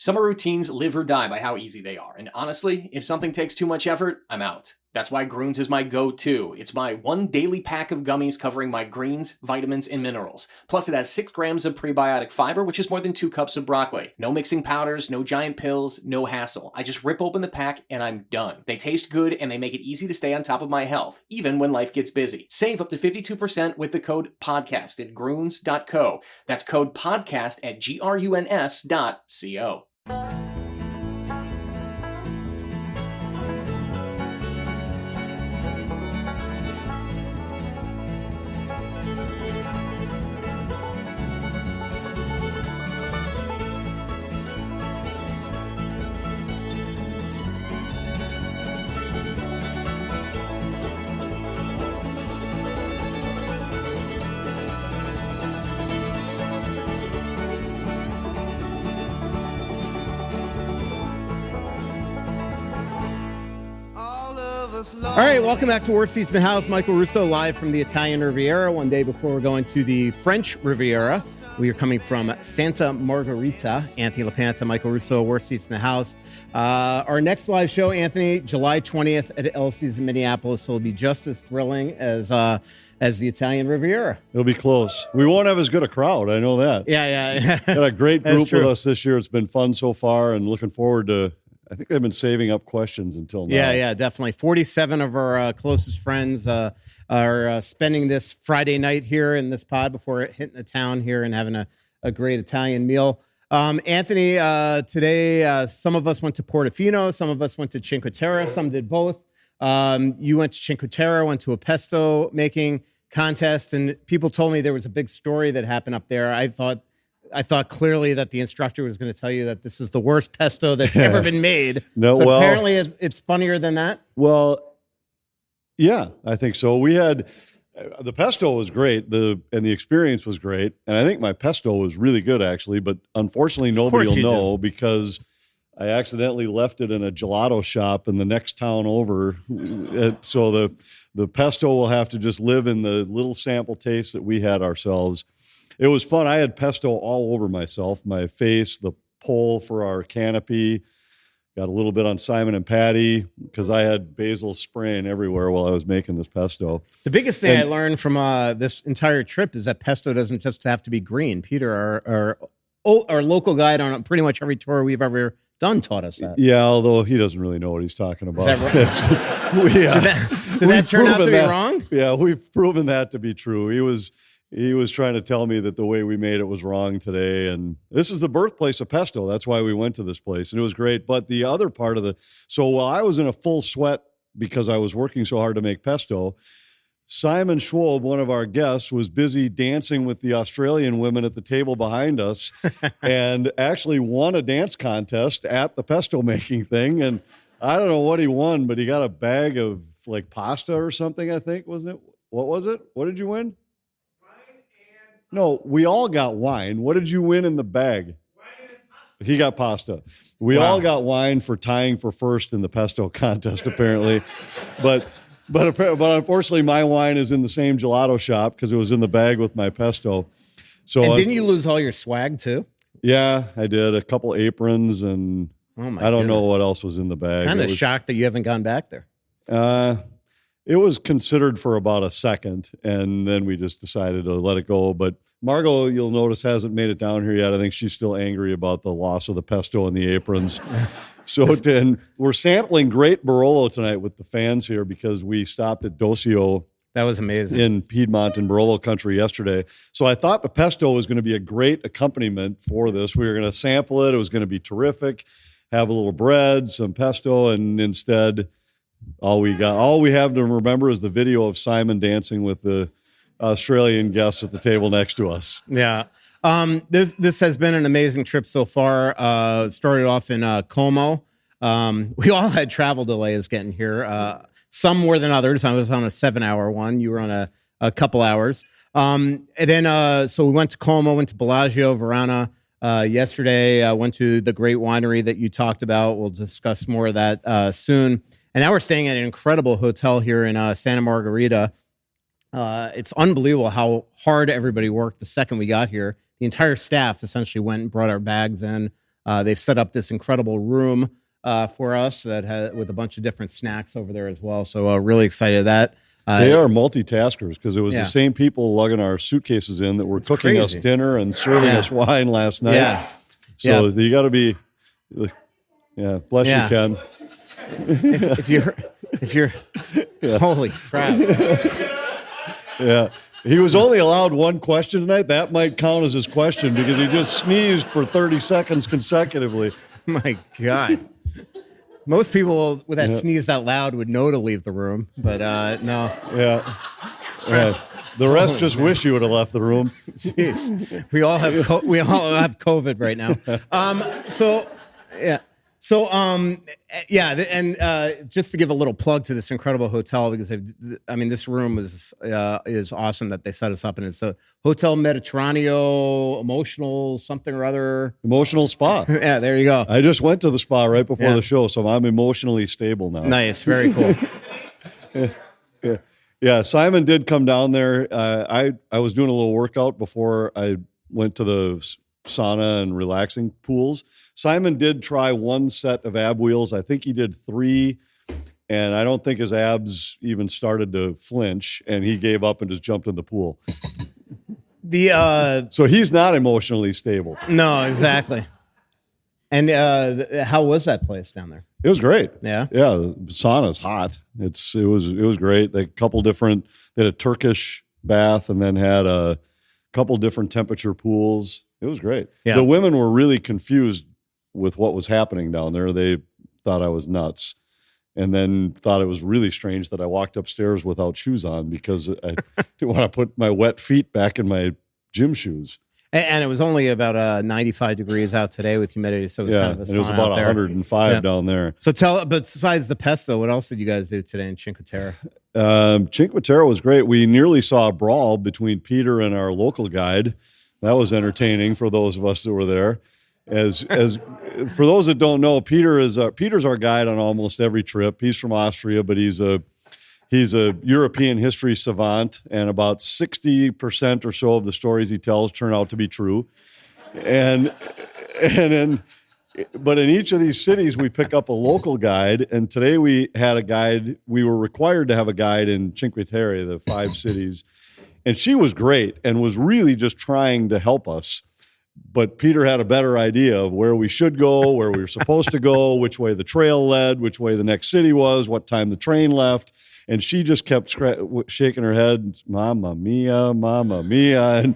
Summer routines live or die by how easy they are, and honestly, if something takes too much effort, I'm out. That's why Groons is my go-to. It's my one daily pack of gummies covering my greens, vitamins, and minerals. Plus, it has 6 grams of prebiotic fiber, which is more than 2 cups of broccoli. No mixing powders, no giant pills, no hassle. I just rip open the pack and I'm done. They taste good and they make it easy to stay on top of my health, even when life gets busy. Save up to 52% with the code PODCAST at Groons.co. That's code PODCAST at GRUNS.co. All right, welcome back to Worst Seats in the House. Michael Russo live from the Italian Riviera. One day before we're going to the French Riviera. We are coming from Santa Margherita. Anthony LaPanta, Michael Russo, Worst Seats in the House. Our next live show, Anthony, July 20th at Elsie's in Minneapolis. So it'll be just as thrilling as the Italian Riviera. It'll be close. We won't have as good a crowd. I know that. Yeah. Got a great group with us this year. It's been fun so far, and looking forward to. I think they've been saving up questions until now. Yeah, definitely. 47 of our closest friends are spending this Friday night here in this pod before hitting the town here and having a great Italian meal. Anthony, today some of us went to Portofino, some of us went to Cinque Terre, some did both. You went to Cinque Terre, went to a pesto making contest, and people told me there was a big story that happened up there. I thought clearly that the instructor was going to tell you that this is the worst pesto that's ever been made. No, but well, apparently it's funnier than that. Well, yeah, I think so. We had the pesto was great, and the experience was great, and I think my pesto was really good actually. But unfortunately, nobody will know because I accidentally left it in a gelato shop in the next town over. So the pesto will have to just live in the little sample taste that we had ourselves. It was fun. I had pesto all over myself, my face, the pole for our canopy. Got a little bit on Simon and Patty because I had basil spraying everywhere while I was making this pesto. The biggest thing I learned from this entire trip is that pesto doesn't just have to be green. Peter, our local guide on pretty much every tour we've ever done, taught us that. Yeah, although he doesn't really know what he's talking about. Is that right? Did that turn out to be wrong? Yeah, we've proven that to be true. He was trying to tell me that the way we made it was wrong today. And this is the birthplace of pesto. That's why we went to this place. And it was great. But the other part of so while I was in a full sweat because I was working so hard to make pesto, Simon Schwab, one of our guests, was busy dancing with the Australian women at the table behind us and actually won a dance contest at the pesto making thing. And I don't know what he won, but he got a bag of like pasta or something, I think, wasn't it? What was it? What did you win? No, we all got wine. What did you win in the bag? He got pasta. We all got wine for tying for first in the pesto contest, apparently. But unfortunately, my wine is in the same gelato shop because it was in the bag with my pesto. So and didn't you lose all your swag too? Yeah, I did. A couple aprons and I don't know what else was in the bag. Kind of shocked that you haven't gone back there. It was considered for about a second, and then we just decided to let it go. But Margot, you'll notice, hasn't made it down here yet. I think she's still angry about the loss of the pesto and the aprons. And we're sampling great Barolo tonight with the fans here because we stopped at Docio. That was amazing. In Piedmont and Barolo country yesterday. So I thought the pesto was going to be a great accompaniment for this. We were going to sample it. It was going to be terrific. Have a little bread, some pesto, and instead... all we have to remember is the video of Simon dancing with the Australian guests at the table next to us. Yeah. This has been an amazing trip so far. Started off in Como. We all had travel delays getting here. Some more than others. I was on a 7-hour one. You were on a couple hours. And then, so we went to Como, went to Bellagio, Verona yesterday. Went to the great winery that you talked about. We'll discuss more of that soon. And now we're staying at an incredible hotel here in Santa Margherita. It's unbelievable how hard everybody worked the second we got here. The entire staff essentially went and brought our bags in They've set up this incredible room for us with a bunch of different snacks over there as well. So really excited at that. They are multitaskers because it was Yeah. the same people lugging our suitcases in that were cooking us crazy. dinner and serving Yeah. us wine last night. Yeah. So you got to be, bless Yeah. you, Ken. If you're holy crap. Yeah. He was only allowed one question tonight. That might count as his question because he just sneezed for 30 seconds consecutively. My God. Most people with that sneezed out loud would know to leave the room, but no. Yeah. Right. The rest just wish you would have left the room. Jeez. We all have COVID right now. Just to give a little plug to this incredible hotel because this room is awesome that they set us up in. It's a Hotel Mediterraneo emotional something or other. Emotional spa. Yeah, there you go. I just went to the spa right before the show, so I'm emotionally stable now. Nice, very cool. Yeah, Simon did come down there. I was doing a little workout before I went to the sauna and relaxing pools. Simon did try one set of ab wheels. I think he did 3, and I don't think his abs even started to flinch, and he gave up and just jumped in the pool. So he's not emotionally stable. No, exactly. And how was that place down there? It was great. Yeah. Yeah. The sauna's hot. It was great. They had a Turkish bath and then had a couple different temperature pools. It was great. Yeah. The women were really confused with what was happening down there. They thought I was nuts and then thought it was really strange that I walked upstairs without shoes on because I didn't want to put my wet feet back in my gym shoes. And it was only about 95 degrees out today with humidity, so it was kind of a and it was sauna about out there. 105 down there. So besides the pesto, what else did you guys do today in Cinque Terre? Cinque Terre was great. We nearly saw a brawl between Peter and our local guide. That was entertaining for those of us that were there. As for those that don't know, Peter's our guide on almost every trip. He's from Austria, but he's a European history savant, and about 60% or so of the stories he tells turn out to be true. But in each of these cities, we pick up a local guide, and today we had a guide. We were required to have a guide in Cinque Terre, the 5 cities, and she was great and was really just trying to help us. But Peter had a better idea of where we should go, where we were supposed to go, which way the trail led, which way the next city was, what time the train left. And she just kept shaking her head, "Mamma mia, and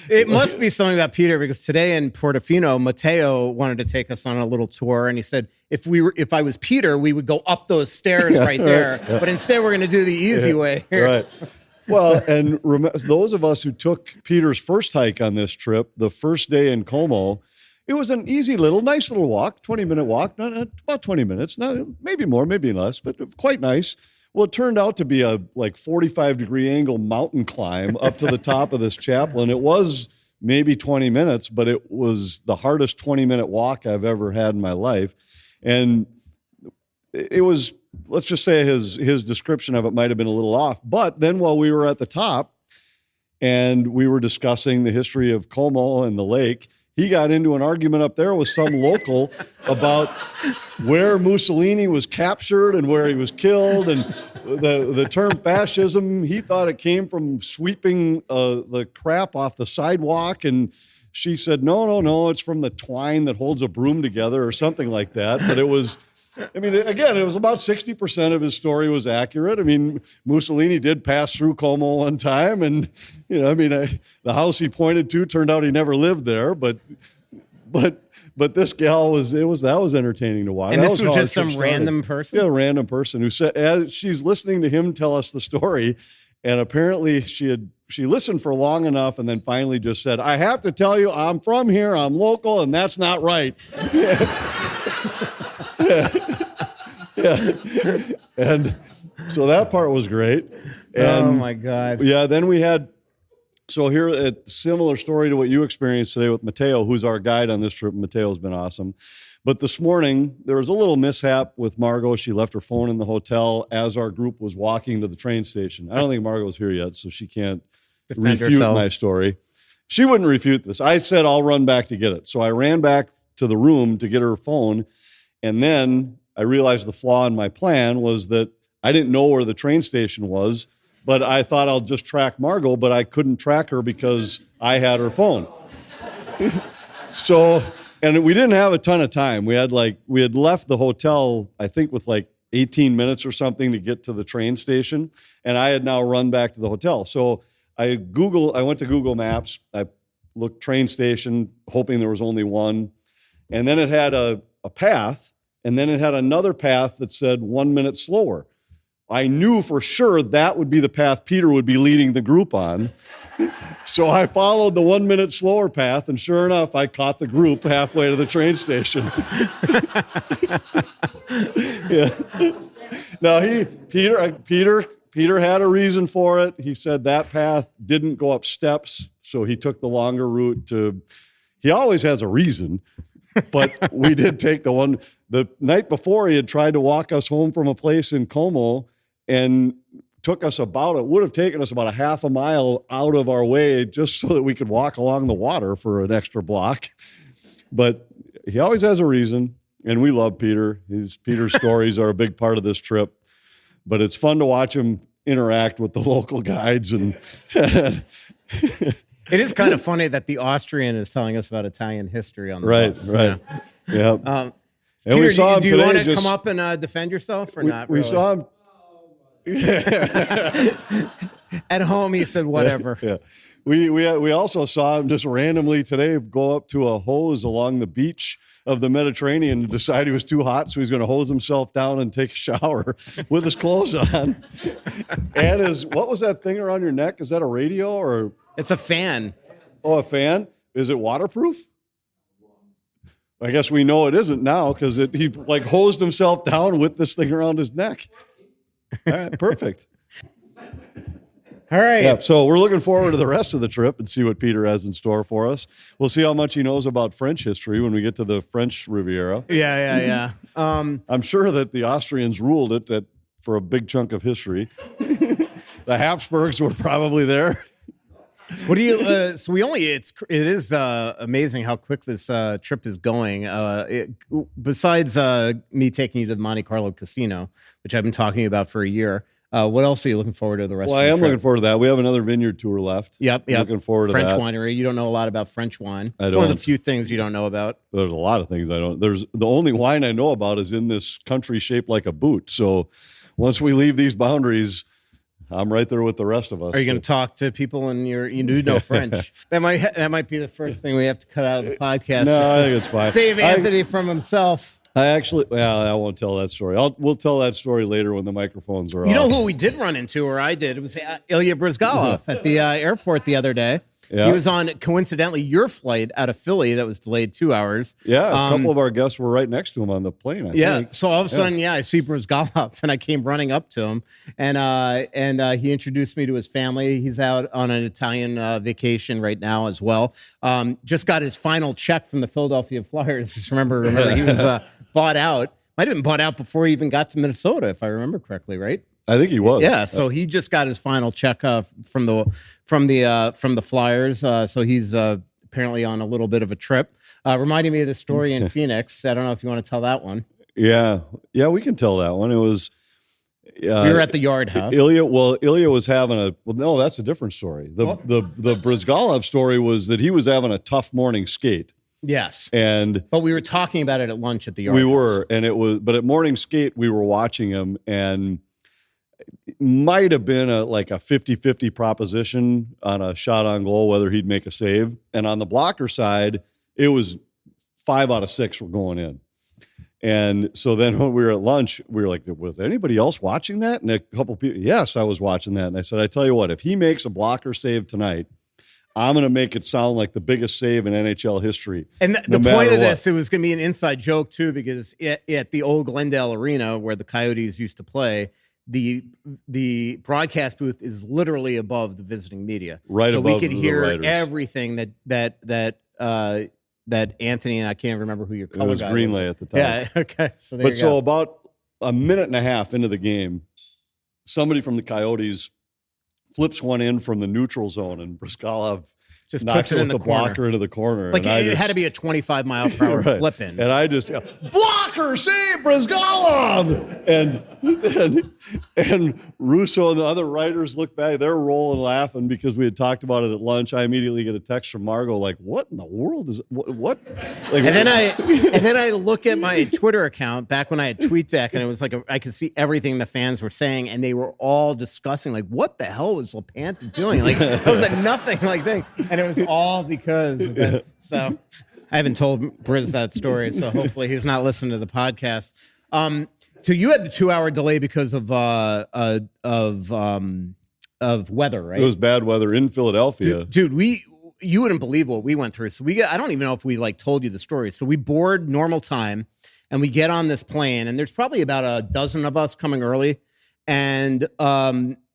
It must be something about Peter because today in Portofino, Matteo wanted to take us on a little tour, and he said if I was Peter, we would go up those stairs right there. Yeah. But instead, we're going to do the easy way here. Right. Well, and those of us who took Peter's first hike on this trip, the first day in Como, it was an easy nice little walk, 20-minute walk, not about 20 minutes, maybe more, maybe less, but quite nice. Well, it turned out to be a 45-degree angle mountain climb up to the top of this chapel, and it was maybe 20 minutes, but it was the hardest 20-minute walk I've ever had in my life. And it was, let's just say his description of it might have been a little off. But then while we were at the top and we were discussing the history of Como and the lake, he got into an argument up there with some local about where Mussolini was captured and where he was killed. And the term fascism, he thought it came from sweeping the crap off the sidewalk. And she said, no, it's from the twine that holds a broom together or something like that. But it was... again, it was about 60% of his story was accurate. Mussolini did pass through Como one time, and the house he pointed to turned out he never lived there. But this gal that was entertaining to watch. And this was just some random person. Yeah, a random person who said as she's listening to him tell us the story, and apparently she listened for long enough, and then finally just said, "I have to tell you, I'm from here, I'm local, and that's not right." Yeah. And so that part was great. And oh my God. Yeah. Then we had, so here a similar story to what you experienced today with Matteo, who's our guide on this trip. Mateo's been awesome. But this morning there was a little mishap with Margot. She left her phone in the hotel as our group was walking to the train station. I don't think Margot's here yet, so she can't refute my story. She wouldn't refute this. I said, I'll run back to get it. So I ran back to the room to get her phone. And then I realized the flaw in my plan was that I didn't know where the train station was, but I thought I'll just track Margot, but I couldn't track her because I had her phone. So, and we didn't have a ton of time. We had left the hotel, I think with like 18 minutes or something to get to the train station. And I had now run back to the hotel. So I went to Google Maps. I looked train station, hoping there was only one. And then it had a path. And then it had another path that said 1 minute slower. I knew for sure that would be the path Peter would be leading the group on. So I followed the 1 minute slower path, and sure enough, I caught the group halfway to the train station. Yeah. Now Peter had a reason for it. He said that path didn't go up steps, so he took the longer route he always has a reason. But we did take the night before he had tried to walk us home from a place in Como and it would have taken us about a half a mile out of our way just so that we could walk along the water for an extra block. But he always has a reason, and we love Peter. Peter's stories are a big part of this trip, but it's fun to watch him interact with the local guides. And It is kind of funny that the Austrian is telling us about Italian history on the bus. Right. Yeah. And Peter, we saw him do you today. want to come up and defend yourself or not? We really? saw him. At home, he said whatever. Yeah. We also saw him just randomly today go up to a hose along the beach of the Mediterranean and decide he was too hot, so he's going to hose himself down and take a shower with his clothes on. And what was that thing around your neck? Is that a radio or? It's a fan. Oh, a fan? Is it waterproof? I guess we know it isn't now because he like hosed himself down with this thing around his neck. All right, perfect. All right. Yeah, so we're looking forward to the rest of the trip and see what Peter has in store for us. We'll see how much he knows about French history when we get to the French Riviera. Yeah. I'm sure that the Austrians ruled it for a big chunk of history. The Habsburgs were probably there. What do you? It is amazing how quick this trip is going. Besides me taking you to the Monte Carlo Casino, which I've been talking about for a year. What else are you looking forward to the rest of the trip? Well, I am looking forward to that. We have another vineyard tour left. Yep. Looking forward to French that. winery. You don't know a lot about French wine. It's one of the few things you don't know about. There's a lot of things I don't. The only wine I know about is in this country shaped like a boot. So once we leave these boundaries, I'm right there with the rest of us. Are you going to talk to people you do know French? That might be the first thing we have to cut out of the podcast. No, I think it's fine. Save Anthony from himself. I won't tell that story. We'll tell that story later when the microphones are off. You know who we did run into, or I did? It was Ilya Brizgalov at the airport the other day. Yeah. He was on, coincidentally, your flight out of Philly that was delayed 2 hours. Yeah, a couple of our guests were right next to him on the plane, I think. So all of a sudden, I see Brizgalov, and I came running up to him, and he introduced me to his family. He's out on an Italian vacation right now as well. Just got his final check from the Philadelphia Flyers. Just remember he was bought out. Might have been bought out before he even got to Minnesota, if I remember correctly, right? I think he was. Yeah, so he just got his final check from the Flyers. So he's apparently on a little bit of a trip. Reminding me of the story in Phoenix. I don't know if you want to tell that one. Yeah, we can tell that one. It was we were at the Yard House. Ilya was having no, that's a different story. The Brizgalov story was that he was having a tough morning skate. Yes. But we were talking about it at lunch at the Yard House. We were, but at morning skate, we were watching him, and it might have been a 50-50 proposition on a shot on goal, whether he'd make a save. And on the blocker side, it was 5 out of 6 were going in. And so then when we were at lunch, we were like, was anybody else watching that? And a couple people, yes, I was watching that. And I said, I tell you what, if he makes a blocker save tonight, I'm going to make it sound like the biggest save in NHL history. And the point of this, it was going to be an inside joke, too, because at the old Glendale Arena where the Coyotes used to play, the broadcast booth is literally above the visiting media. Right, so above we could the hear writers. Everything that Anthony, and I can't remember who your color guy was. Greenlay at the time. Yeah, okay. So there you go. So about a minute and a half into the game, somebody from the Coyotes flips one in from the neutral zone, and Brizgalov Just knocks puts it in the corner. blocker into the corner. Like and it had to be a 25 mile per hour right. flipping. And I just blocker, save Brizgalov, and Russo and the other writers look back. They're rolling, laughing because we had talked about it at lunch. I immediately get a text from Margot like, "What in the world is what?" Like, and then I look at my Twitter account back when I had TweetDeck, and it was like I could see everything the fans were saying, and they were all discussing like, "What the hell was LaPanta doing?" Like it was a nothing like thing, and it was all because of that. So I haven't told Briz that story, so hopefully he's not listening to the podcast. So you had the 2-hour delay because of weather, right? It was bad weather in Philadelphia. Dude, you wouldn't believe what we went through. So I don't even know if we like told you the story. So we board normal time and we get on this plane, and there's probably about a dozen of us coming early. And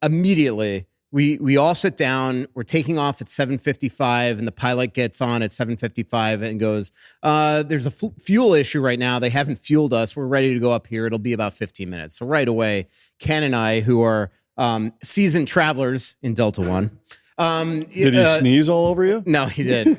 immediately we all sit down. We're taking off at 7:55, and the pilot gets on at 7:55 and goes, there's a fuel issue right now. They haven't fueled us. We're ready to go up here. It'll be about 15 minutes. So right away, Ken and I, who are seasoned travelers in Delta One. Did he sneeze all over you? No, he did.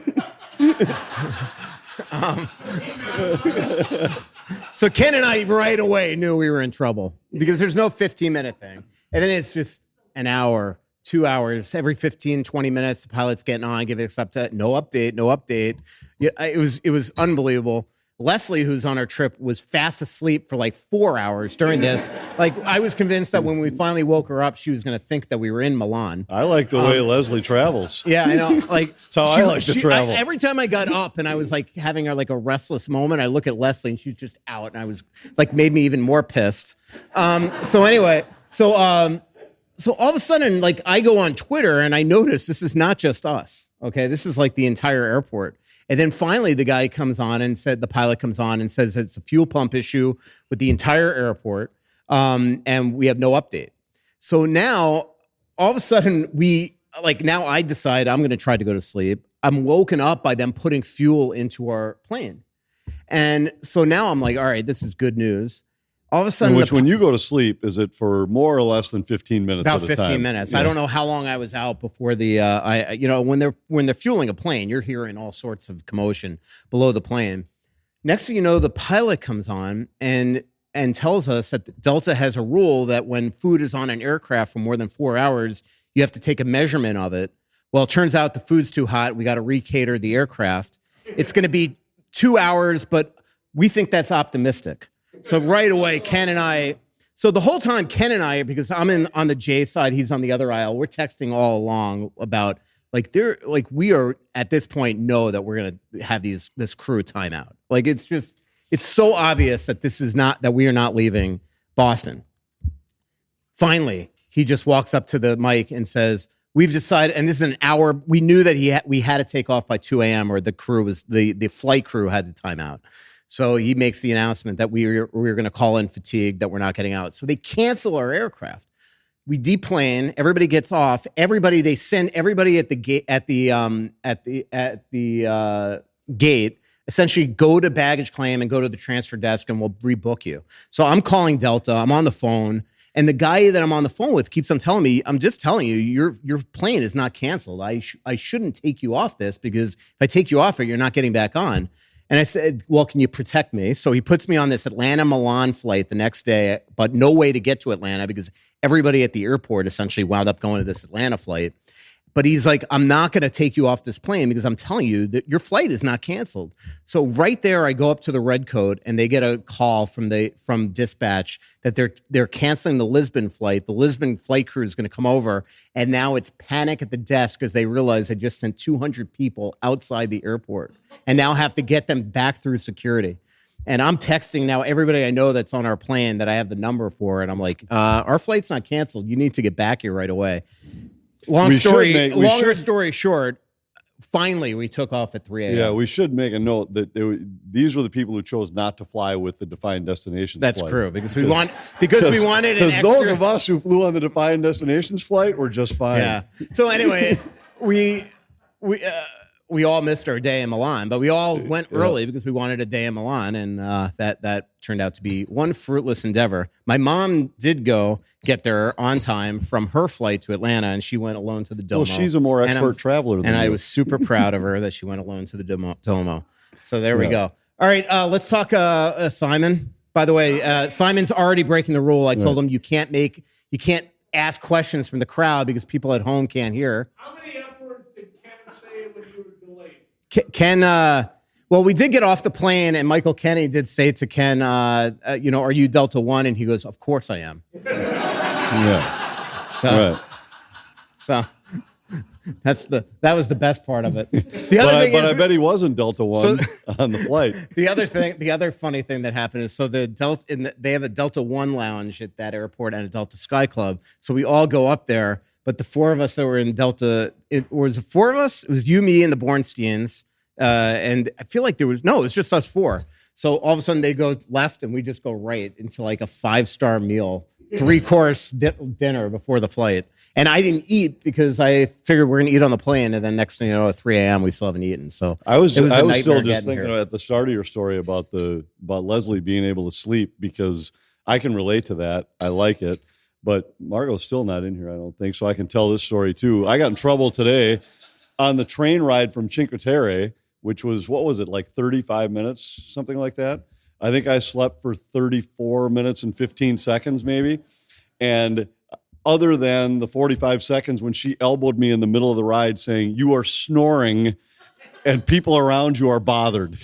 So Ken and I right away knew we were in trouble because there's no 15-minute thing. And then it's just an hour, 2 hours, every 15, 20 minutes, the pilot's getting on, giving us update, no update. Yeah, it was unbelievable. Leslie, who's on our trip, was fast asleep for like 4 hours during this. Like, I was convinced that when we finally woke her up, she was going to think that we were in Milan. I like the way Leslie travels. Yeah, I know. Like, that's how I like to travel. Every time I got up and I was like having a restless moment, I look at Leslie and she's just out, and I was like, made me even more pissed. So anyway, so all of a sudden, like, I go on Twitter and I notice this is not just us. Okay, this is like the entire airport. And then finally, the pilot comes on and says it's a fuel pump issue with the entire airport, and we have no update. So now, all of a sudden, now I decide I'm going to try to go to sleep. I'm woken up by them putting fuel into our plane. And so now I'm like, all right, this is good news. All of a sudden, when you go to sleep, is it for more or less than 15 minutes? About 15 minutes. Yeah. I don't know how long I was out before the. When they're fueling a plane, you're hearing all sorts of commotion below the plane. Next thing you know, the pilot comes on and tells us that Delta has a rule that when food is on an aircraft for more than 4 hours, you have to take a measurement of it. Well, it turns out the food's too hot. We got to recater the aircraft. It's going to be 2 hours, but we think that's optimistic. So right away, the whole time Ken and I, because I'm on the J side, he's on the other aisle, we're texting all along about we are at this point know that we're going to have this crew timeout. Like, it's so obvious that we are not leaving Boston. Finally, he just walks up to the mic and says, we've decided, and this is an hour, we knew that we had to take off by 2 a.m. or the flight crew had to time out. So he makes the announcement that we're going to call in fatigue, that we're not getting out. So they cancel our aircraft. We deplane. Everybody gets off. They send everybody at the gate. Essentially, go to baggage claim and go to the transfer desk, and we'll rebook you. So I'm calling Delta. I'm on the phone, and the guy that I'm on the phone with keeps on telling me, "I'm just telling you, your plane is not canceled. I shouldn't take you off this, because if I take you off it, you're not getting back on." And I said, well, can you protect me? So he puts me on this Atlanta-Milan flight the next day, but no way to get to Atlanta because everybody at the airport essentially wound up going to this Atlanta flight. But he's like, I'm not going to take you off this plane because I'm telling you that your flight is not canceled. So right there, I go up to the red coat and they get a call from dispatch that they're canceling the Lisbon flight. The Lisbon flight crew is going to come over, and now it's panic at the desk because they realize they just sent 200 people outside the airport and now have to get them back through security. And I'm texting now everybody I know that's on our plane that I have the number for, and I'm like, our flight's not canceled. You need to get back here right away. Longer story short, finally we took off at 3 a.m. Yeah, we should make a note that these were the people who chose not to fly with the defined destination That's flight. true, because we wanted an extra. Those of us who flew on the defined destinations flight were just fine. Yeah. So anyway, we we all missed our day in Milan, but we all went early because we wanted a day in Milan, and that turned out to be one fruitless endeavor. My mom did go get there on time from her flight to Atlanta, and she went alone to the Duomo. Well, she's a more expert traveler than and you. I was super proud of her that she went alone to the Duomo. So there we go. All right, let's talk Simon. By the way, Simon's already breaking the rule. I told him you can't ask questions from the crowd because people at home can't hear. How many F words did Ken say when you were delayed? Ken, well, we did get off the plane, and Michael Kenny did say to Ken, are you Delta One? And he goes, of course I am. Yeah. So that was the best part of it. I bet he wasn't Delta One on the flight. The other funny thing that happened is they have a Delta One lounge at that airport and a Delta Sky Club. So we all go up there, but the four of us that were in Delta, it was four of us. It was you, me, and the Bornsteins, and I feel like it was just us four. So all of a sudden they go left and we just go right into like a 5-star meal, 3-course dinner before the flight. And I didn't eat because I figured we're going to eat on the plane. And then next thing you know, at 3 a.m., we still haven't eaten. So I was still just thinking here. at the start of your story about Leslie being able to sleep, because I can relate to that. I like it. But Margot's still not in here, I don't think. So I can tell this story too. I got in trouble today on the train ride from Cinque Terre, which was, like 35 minutes, something like that. I think I slept for 34 minutes and 15 seconds maybe. And other than the 45 seconds when she elbowed me in the middle of the ride saying, "You are snoring and people around you are bothered."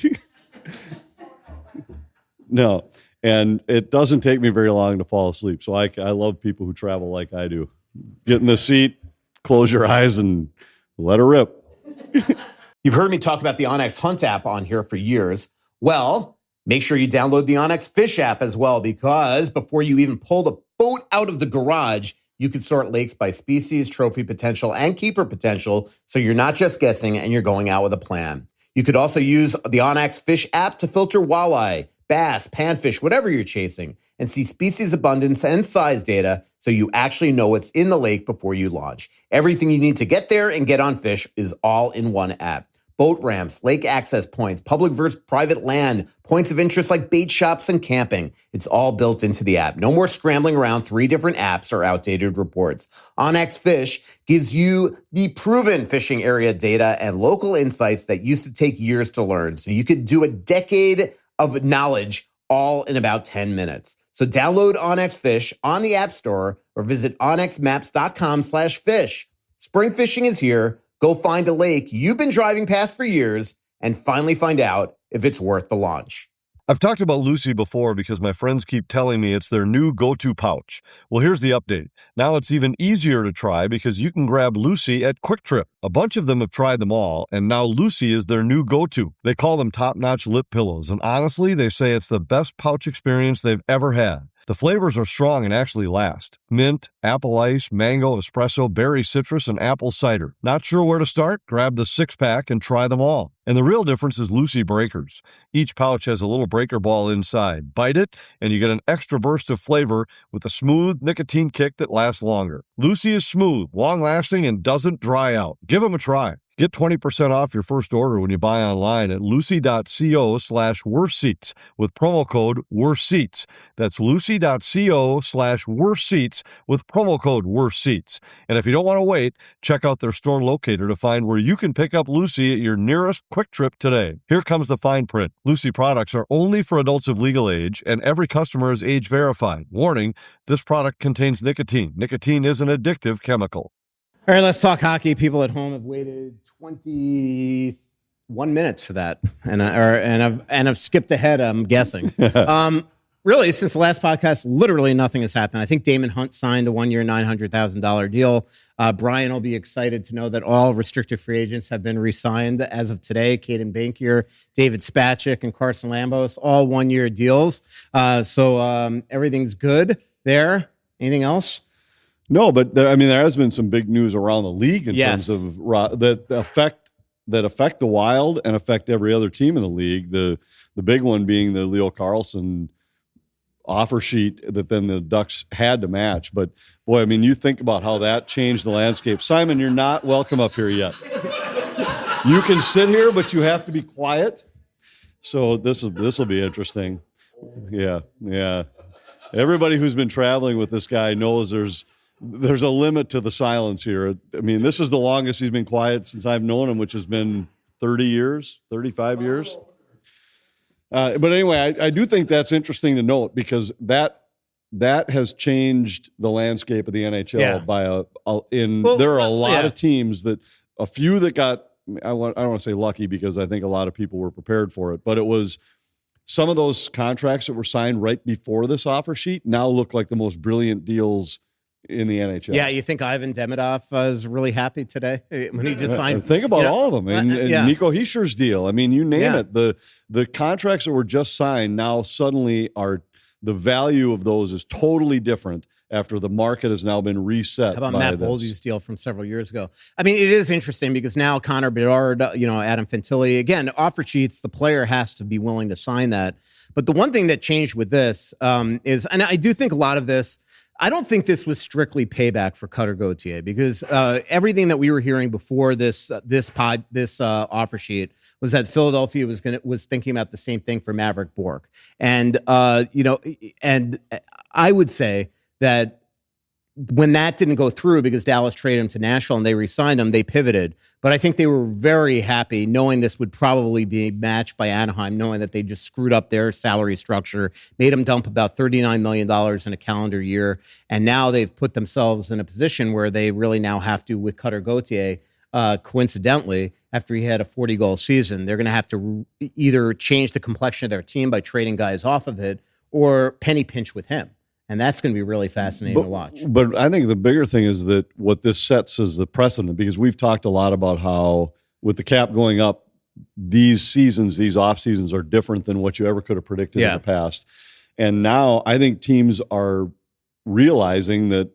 No. And it doesn't take me very long to fall asleep. So I love people who travel like I do. Get in the seat, close your eyes, and let her rip. You've heard me talk about the Onyx Hunt app on here for years. Well, make sure you download the Onyx Fish app as well, because before you even pull the boat out of the garage, you can sort lakes by species, trophy potential, and keeper potential, so you're not just guessing and you're going out with a plan. You could also use the Onyx Fish app to filter walleye, bass, panfish, whatever you're chasing, and see species abundance and size data so you actually know what's in the lake before you launch. Everything you need to get there and get on fish is all in one app. Boat ramps, lake access points, public versus private land, points of interest like bait shops and camping. It's all built into the app. No more scrambling around 3 different apps or outdated reports. Onyx Fish gives you the proven fishing area data and local insights that used to take years to learn. So you could do a decade of knowledge all in about 10 minutes. So download Onyx Fish on the App Store or visit onyxmaps.com/fish. Spring fishing is here. Go find a lake you've been driving past for years and finally find out if it's worth the launch. I've talked about Lucy before because my friends keep telling me it's their new go-to pouch. Well, here's the update. Now it's even easier to try because you can grab Lucy at Quick Trip. A bunch of them have tried them all, and now Lucy is their new go-to. They call them top-notch lip pillows, and honestly, they say it's the best pouch experience they've ever had. The flavors are strong and actually last. Mint, apple ice, mango, espresso, berry citrus, and apple cider. Not sure where to start? Grab the 6-pack and try them all. And the real difference is Lucy breakers. Each pouch has a little breaker ball inside. Bite it, and you get an extra burst of flavor with a smooth nicotine kick that lasts longer. Lucy is smooth, long-lasting, and doesn't dry out. Give them a try. Get 20% off your first order when you buy online at lucy.co/worstseats with promo code worstseats. That's lucy.co/worstseats with promo code worstseats. And if you don't want to wait, check out their store locator to find where you can pick up Lucy at your nearest Quick Trip today. Here comes the fine print. Lucy products are only for adults of legal age, and every customer is age verified. Warning, this product contains nicotine. Nicotine is an addictive chemical. All right, let's talk hockey. People at home have waited 21 minutes for that, and I've skipped ahead, I'm guessing. Really, since the last podcast, literally nothing has happened. I think Damon Hunt signed a 1-year, $900,000 deal. Brian will be excited to know that all restricted free agents have been re-signed as of today. Caden Bankier, David Spacek, and Carson Lambos, all 1-year deals. So everything's good there. Anything else? No, but there has been some big news around the league in terms of that affect the Wild and affect every other team in the league. The big one being the Leo Carlson offer sheet that then the Ducks had to match. But boy, you think about how that changed the landscape. Simon, you're not welcome up here yet. You can sit here, but you have to be quiet. So this will be interesting. Yeah. Everybody who's been traveling with this guy knows there's a limit to the silence here. I mean, this is the longest he's been quiet since I've known him, which has been 30 years, 35 years. But anyway, I do think that's interesting to note because that has changed the landscape of the NHL by there are a lot of teams a few that got, I don't want to say lucky because I think a lot of people were prepared for it, but it was some of those contracts that were signed right before this offer sheet now look like the most brilliant deals in the NHL. Yeah, you think Ivan Demidov is really happy today when he just signed? Think about all of them. And Nico Hischier's deal. I mean, you name it. The contracts that were just signed now suddenly the value of those is totally different after the market has now been reset. How about Matt Boldy's deal from several years ago? I mean, it is interesting because now Connor Bedard, Adam Fantilli, again, offer sheets, the player has to be willing to sign that. But the one thing that changed with this is, and I do think a lot of this, I don't think this was strictly payback for Cutter Gauthier because everything that we were hearing before this offer sheet was that Philadelphia was thinking about the same thing for Maverick Bourque, and and I would say that when that didn't go through because Dallas traded him to Nashville and they re-signed him, they pivoted. But I think they were very happy knowing this would probably be matched by Anaheim, knowing that they just screwed up their salary structure, made them dump about $39 million in a calendar year. And now they've put themselves in a position where they really now have to, with Cutter Gauthier, coincidentally, after he had a 40-goal season, they're going to have to either change the complexion of their team by trading guys off of it or penny pinch with him. And that's going to be really fascinating to watch. But I think the bigger thing is that what this sets as the precedent, because we've talked a lot about how with the cap going up, these off seasons are different than what you ever could have predicted in the past. And now I think teams are realizing that,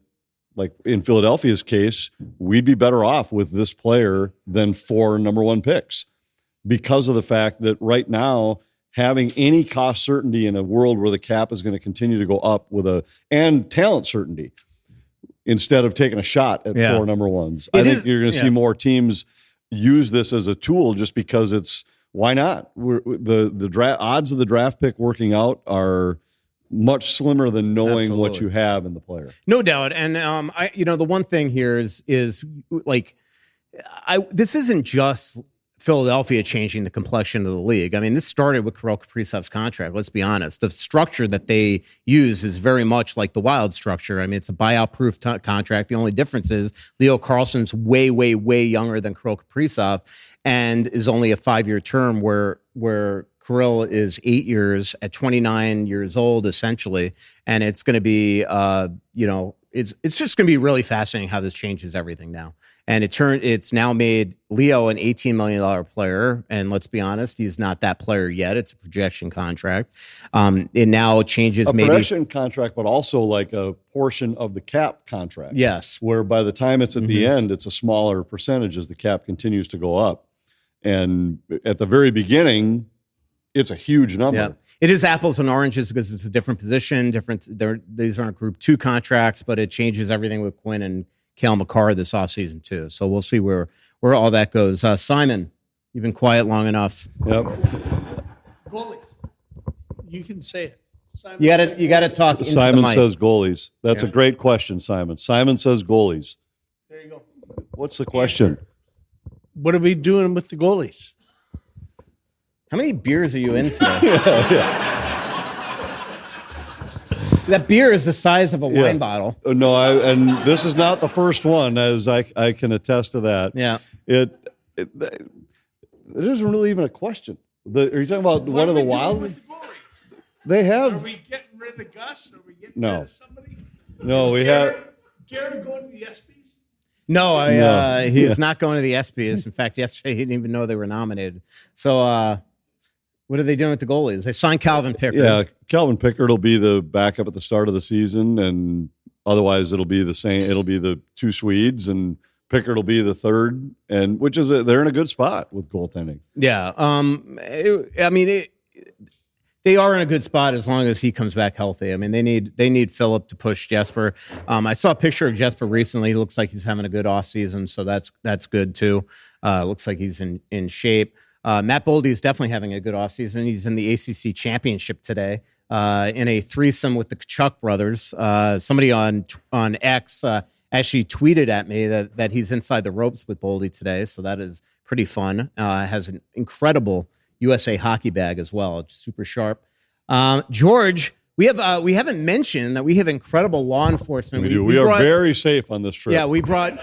like in Philadelphia's case, we'd be better off with this player than 4 number 1 picks because of the fact that right now, having any cost certainty in a world where the cap is going to continue to go up and talent certainty instead of taking a shot at 4 number 1s. I think you're going to see more teams use this as a tool just because why not? The odds of the draft pick working out are much slimmer than knowing what you have in the player. No doubt. And the one thing here is like, this isn't just Philadelphia changing the complexion of the league. I mean, this started with Kirill Kaprizov's contract. Let's be honest. The structure that they use is very much like the Wild structure. I mean, it's a buyout-proof contract. The only difference is Leo Carlsson's way, way, way younger than Kirill Kaprizov and is only a 5-year term where Kirill is 8 years at 29 years old, essentially. And it's going to be, it's just going to be really fascinating how this changes everything now. And it's now made Leo an $18 million player. And let's be honest, he's not that player yet. It's a projection contract. It now changes a projection contract, but also like a portion of the cap contract. Yes. Where by the time it's at the end, it's a smaller percentage as the cap continues to go up. And at the very beginning, it's a huge number. Yeah. It is apples and oranges because it's a different position. These aren't Group 2 contracts, but it changes everything with Quinn and Cale Makar this offseason too. So we'll see where all that goes. Simon, you've been quiet long enough. Yep. Goalies. You can say it. Simon you got to talk into Simon the mic. says goalies. That's a great question, Simon. Simon says goalies. There you go. What's the question? What are we doing with the goalies? How many beers are you in today? That beer is the size of a wine bottle. No, and this is not the first one, as I can attest to that. Yeah. It isn't really even a question. Are you talking about one of the Wild? They have. Are we getting rid of Gus? Are we getting No. rid of somebody? No, we have. Garrett going to the ESPYs? No, he's not going to the ESPYs. In fact, yesterday he didn't even know they were nominated. So what are they doing with the goalies? They signed Calvin Pickard. Yeah, Calvin Pickard will be the backup at the start of the season, and otherwise it'll be the same. It'll be the 2 Swedes, and Pickard will be the third, and they're in a good spot with goaltending. Yeah. they are in a good spot as long as he comes back healthy. I mean, they need Philip to push Jesper. I saw a picture of Jesper recently. He looks like he's having a good offseason, so that's good too. Looks like he's in shape. Matt Boldy is definitely having a good offseason. He's in the ACC championship today in a threesome with the Kachuk brothers. Somebody on X actually tweeted at me that he's inside the ropes with Boldy today, so that is pretty fun. Has an incredible USA hockey bag as well. It's super sharp. George, we haven't mentioned that we have incredible law enforcement. We are very safe on this trip. Yeah, we brought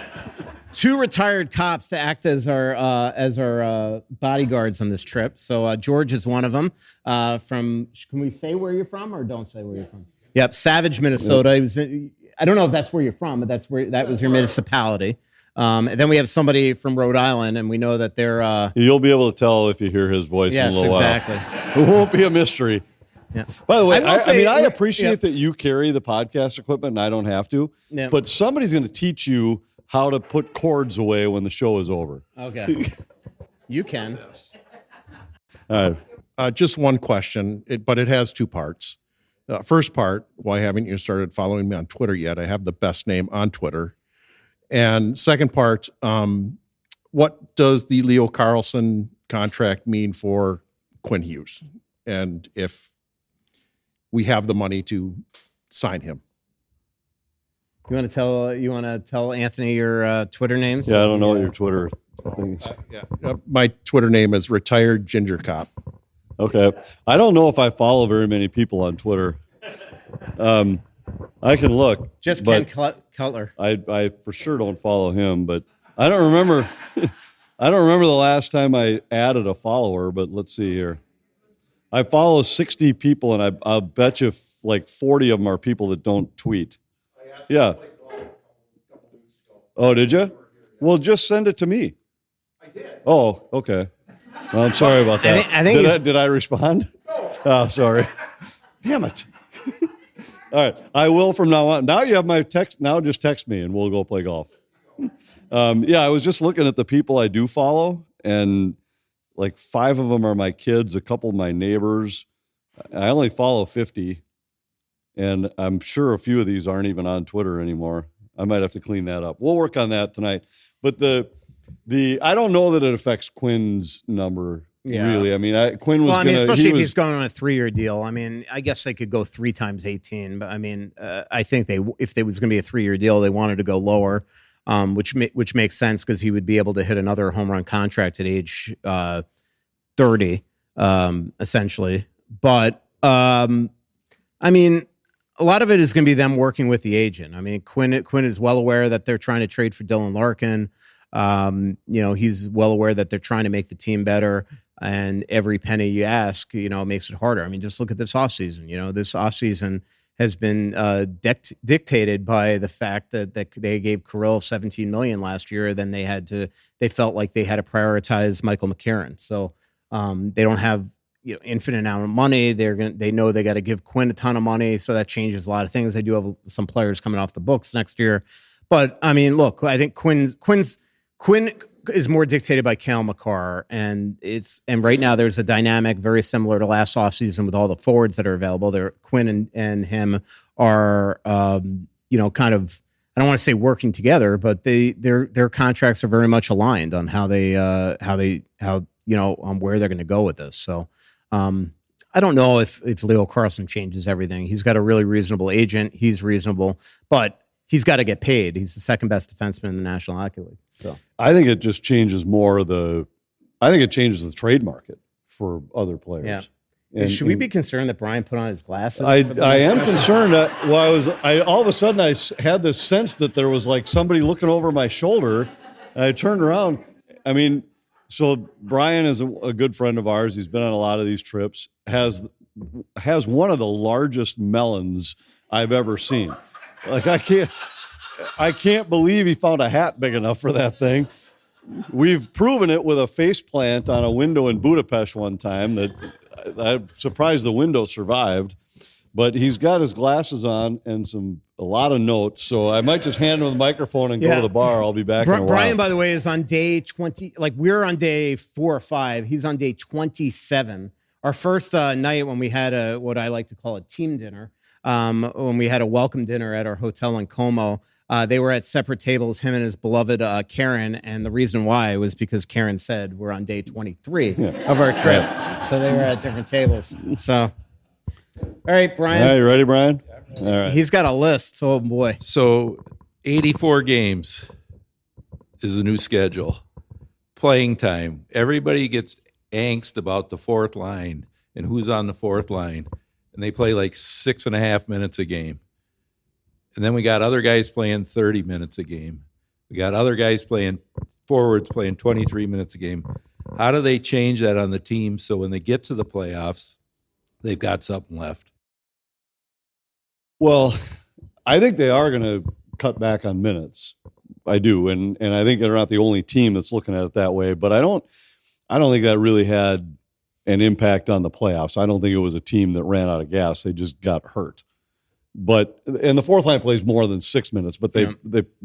2 retired cops to act as our bodyguards on this trip. So George is one of them. Can we say where you're from or don't say where you're from? Yep, Savage, Minnesota. Yep. I don't know if that's where you're from, but that was your municipality. And then we have somebody from Rhode Island, and we know that they're... You'll be able to tell if you hear his voice in a little exactly. while. It won't be a mystery. Yeah. By the way, I appreciate that you carry the podcast equipment and I don't have to, but somebody's going to teach you how to put cords away when the show is over. Okay. You can. All right. Just one question, but it has 2 parts. First part, why haven't you started following me on Twitter yet? I have the best name on Twitter. And second part, what does the Leo Carlsson contract mean for Quinn Hughes? And if we have the money to sign him. You want to tell Anthony your Twitter names? Yeah, I don't know what your Twitter thing is. My Twitter name is Retired Ginger Cop. Okay. I don't know if I follow very many people on Twitter. I can look. Just Ken Cutler. I for sure don't follow him, but I don't remember. I don't remember the last time I added a follower, but let's see here. I follow 60 people, and I'll bet you like 40 of them are people that don't tweet. Yeah. Oh, did you? Well, just send it to me. I did. Oh, okay. Well, I'm sorry about that. I think did I respond? No. Oh, sorry. Damn it. All right. I will from now on. Now you have my text. Now just text me and we'll go play golf. I was just looking at the people I do follow, and like 5 of them are my kids, a couple of my neighbors. I only follow 50, and I'm sure a few of these aren't even on Twitter anymore. I might have to clean that up. We'll work on that tonight. But the I don't know that it affects Quinn's number. Yeah. Really, I mean, Quinn was. Well, especially if he's going on a 3-year deal. I mean, I guess they could go 3 times 18, but I mean, I think if there was going to be a 3-year deal, they wanted to go lower, which makes sense because he would be able to hit another home run contract at age 30, essentially. But I mean, a lot of it is going to be them working with the agent. I mean, Quinn is well aware that they're trying to trade for Dylan Larkin. He's well aware that they're trying to make the team better. And every penny you ask, makes it harder. I mean, just look at this offseason. This offseason has been dictated by the fact that they gave Kirill $17 million last year. Then they felt like they had to prioritize Michael McCarron. So they don't have infinite amount of money. They know they got to give Quinn a ton of money. So that changes a lot of things. They do have some players coming off the books next year. But I mean, look, I think Quinn is more dictated by Cale Makar, and right now there's a dynamic very similar to last offseason with all the forwards that are available. Quinn and him are kind of, I don't want to say working together, but their contracts are very much aligned on on where they're going to go with this. So I don't know if Leo Carlsson changes everything. He's got a really reasonable agent. He's reasonable, but he's got to get paid. He's the second best defenseman in the National Hockey League. So I think it just changes it changes the trade market for other players. Yeah. Should we be concerned that Brian put on his glasses? I am concerned that all of a sudden I had this sense that there was like somebody looking over my shoulder. And I turned around. I mean, so Brian is a good friend of ours. He's been on a lot of these trips. Has one of the largest melons I've ever seen. Like I can't believe he found a hat big enough for that thing. We've proven it with a face plant on a window in Budapest one time that I'm surprised the window survived. But he's got his glasses on and a lot of notes. So I might just hand him the microphone and go to the bar. I'll be back in a while. Brian, by the way, is on day 20. Like we're on day 4 or 5. He's on day 27 our first night when we had what I like to call a team dinner, when we had a welcome dinner at our hotel in Como. They were at separate tables, him and his beloved Karen, and the reason why was because Karen said we're on day 23 of our trip, so they were at different tables. So, all right, Brian. All right, you ready, Brian? All right. He's got a list. Oh boy. So 84 games is the new schedule. Playing time. Everybody gets angst about the fourth line and who's on the fourth line. And they play like 6.5 minutes a game. And then we got other guys playing 30 minutes a game. We got other guys playing forwards playing 23 minutes a game. How do they change that on the team so when they get to the playoffs, they've got something left? Well, I think they are going to cut back on minutes. I do, and I think they're not the only team that's looking at it that way. But I don't think that really had an impact on the playoffs. I don't think it was a team that ran out of gas. They just got hurt. But and the fourth line plays more than 6 minutes, but they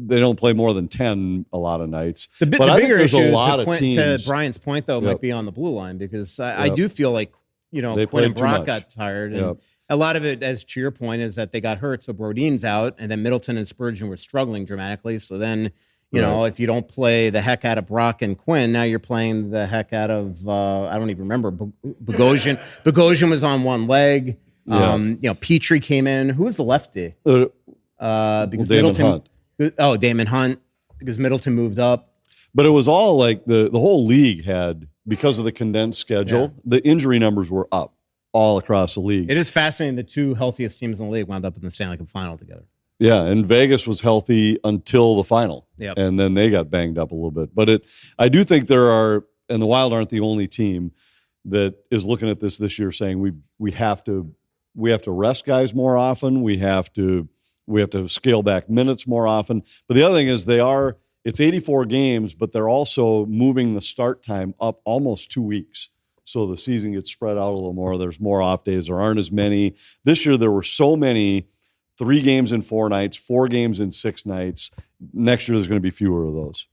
don't play more than 10 a lot of nights. The but I bigger think there's issue a lot of teams. to Brian's point, though, Yep. might be on the blue line because I do feel like They Quinn and played too Brock much. got tired, and Yep. a lot of it, as to your point, is that they got hurt. So Brodeen's out, and then Middleton and Spurgeon were struggling dramatically. So then you know if you don't play the heck out of Brock and Quinn, now you're playing the heck out of I don't even remember Bogosian. Bogosian was on one leg. Petrie came in. Who was the lefty? Because Damon Middleton. Hunt. Oh, Damon Hunt. Because Middleton moved up. But it was all like the whole league had, because of the condensed schedule, the injury numbers were up all across the league. It is fascinating. The two healthiest teams in the league wound up in the Stanley Cup final together. Yeah, and Vegas was healthy until the final. Yep. And then they got banged up a little bit. But I do think there are, and the Wild aren't the only team that is looking at this year saying we have to rest guys more often. We have to scale back minutes more often. But the other thing is it's 84 games, but they're also moving the start time up almost 2 weeks. So the season gets spread out a little more. There's more off days. There aren't as many. This year there were so many 3 games in 4 nights, 4 games in 6 nights. Next year there's going to be fewer of those.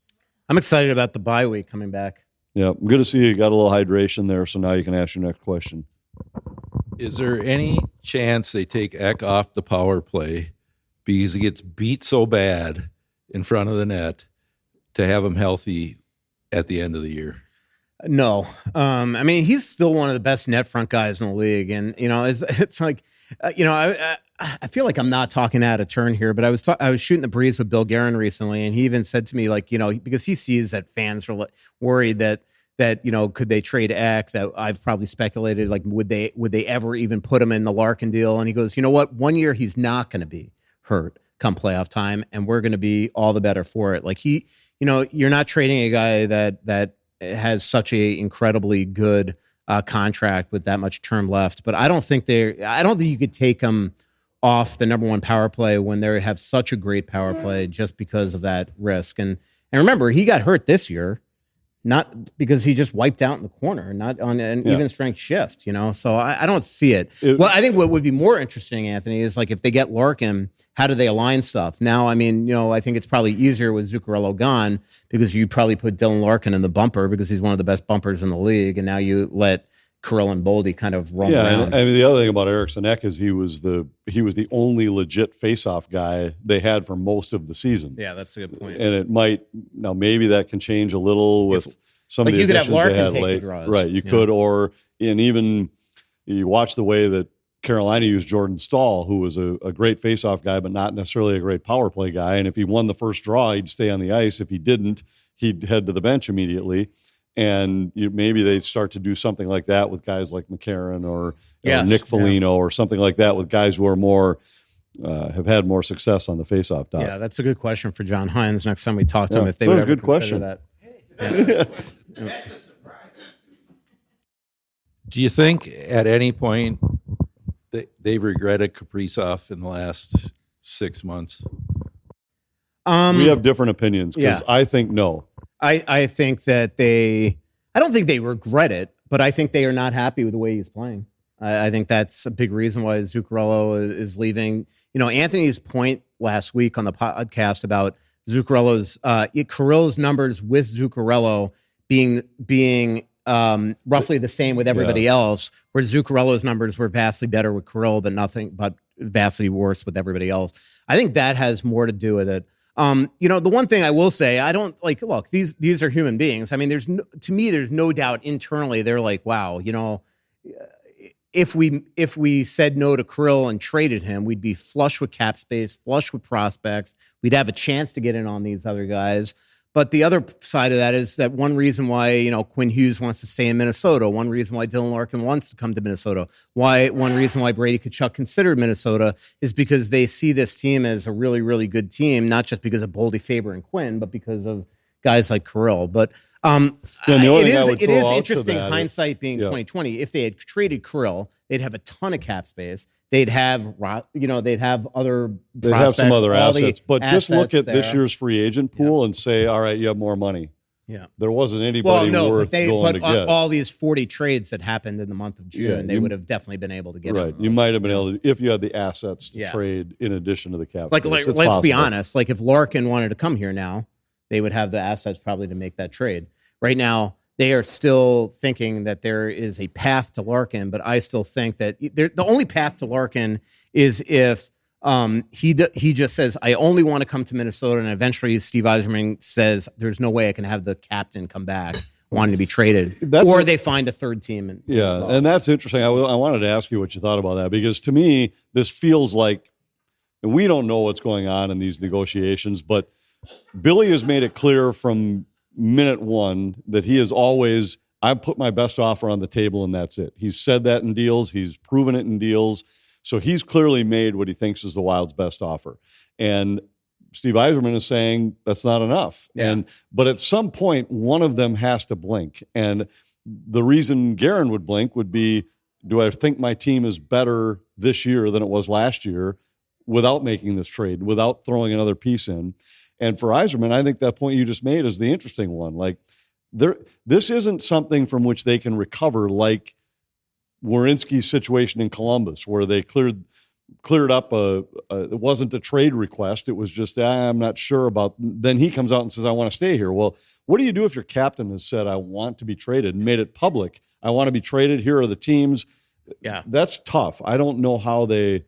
I'm excited about the bye week coming back. Yeah, good to see you got a little hydration there, so now you can ask your next question. Is there any chance they take Eck off the power play because he gets beat so bad in front of the net to have him healthy at the end of the year? No. I mean, he's still one of the best net front guys in the league. And, it's like, I feel like I'm not talking out of turn here, but I was shooting the breeze with Bill Guerin recently, and he even said to me, like, because he sees that fans are worried that could they trade Eck? That I've probably speculated, like, would they ever even put him in the Larkin deal? And he goes, you know what? 1 year he's not going to be hurt come playoff time, and we're going to be all the better for it. Like you're not trading a guy that has such a incredibly good contract with that much term left. But I don't think you could take him off the number one power play when they have such a great power play just because of that risk. And remember, he got hurt this year, not because he just wiped out in the corner, not on an even strength shift, So I don't see it. Well, I think what would be more interesting, Anthony, is like if they get Larkin, how do they align stuff? Now, I mean, I think it's probably easier with Zuccarello gone because you probably put Dylan Larkin in the bumper because he's one of the best bumpers in the league, and now you let Kirill and Boldy kind of roam around. I mean, the other thing about Eriksson Ek is he was the only legit face-off guy they had for most of the season. Yeah, that's a good point. And it might now maybe that can change a little with some of the you could have additions Larkin they had take late. the draws. Right, you could, and even you watch the way that Carolina used Jordan Stahl, who was a great face-off guy, but not necessarily a great power play guy. And if he won the first draw, he'd stay on the ice. If he didn't, he'd head to the bench immediately. And maybe they'd start to do something like that with guys like McCarron or Nick Foligno or something like that with guys who are more have had more success on the faceoff dot. Yeah, that's a good question for John Hines next time we talk to him. If they That would was a ever good question. that. Do you think at any point they've regretted Kaprizov in the last 6 months? We have different opinions because I think no. I think that I don't think they regret it, but I think they are not happy with the way he's playing. I think that's a big reason why Zuccarello is leaving. Anthony's point last week on the podcast about Zuccarello's Kirill's numbers with Zuccarello being roughly the same with everybody else, where Zuccarello's numbers were vastly better with Kirill, but vastly worse with everybody else. I think that has more to do with it. The one thing I will say, I don't like, look, these are human beings. I mean, to me, there's no doubt internally, they're like, wow, if we said no to Kirill and traded him, we'd be flush with cap space, flush with prospects. We'd have a chance to get in on these other guys. But the other side of that is that one reason why, Quinn Hughes wants to stay in Minnesota, one reason why Dylan Larkin wants to come to Minnesota, one reason why Brady Tkachuk considered Minnesota is because they see this team as a really, really good team, not just because of Boldy, Faber, and Quinn, but because of guys like Kirill. But it is interesting, hindsight being 2020. If they had traded Kirill, they'd have a ton of cap space. They'd have other They'd have some other assets. But just look at this year's free agent pool and say, all right, you have more money. Yeah. There wasn't anybody worth going to get. All these 40 trades that happened in the month of June, they would have definitely been able to get. Right. You might have been able to, if you had the assets to trade in addition to the cap. Let's be honest. Like if Larkin wanted to come here now, they would have the assets probably to make that trade. Right now, they are still thinking that there is a path to Larkin, but I still think that the only path to Larkin is if he just says, I only want to come to Minnesota, and eventually Steve Yzerman says, there's no way I can have the captain come back wanting to be traded, they find a third team. And that's interesting. I wanted to ask you what you thought about that, because to me, this feels like, and we don't know what's going on in these negotiations, but Billy has made it clear from minute one that he is always, I put my best offer on the table and that's it. He's said that in deals. He's proven it in deals. So he's clearly made what he thinks is the Wild's best offer. And Steve Yzerman is saying that's not enough. Yeah. But at some point, one of them has to blink. And the reason Guerin would blink would be, do I think my team is better this year than it was last year without making this trade, without throwing another piece in? And for Yzerman, I think that point you just made is the interesting one. Like, this isn't something from which they can recover, like Werenski's situation in Columbus, where they cleared up it wasn't a trade request. It was just, I'm not sure about. Then he comes out and says, I want to stay here. Well, what do you do if your captain has said, I want to be traded, and made it public? I want to be traded. Here are the teams. Yeah, that's tough. I don't know how they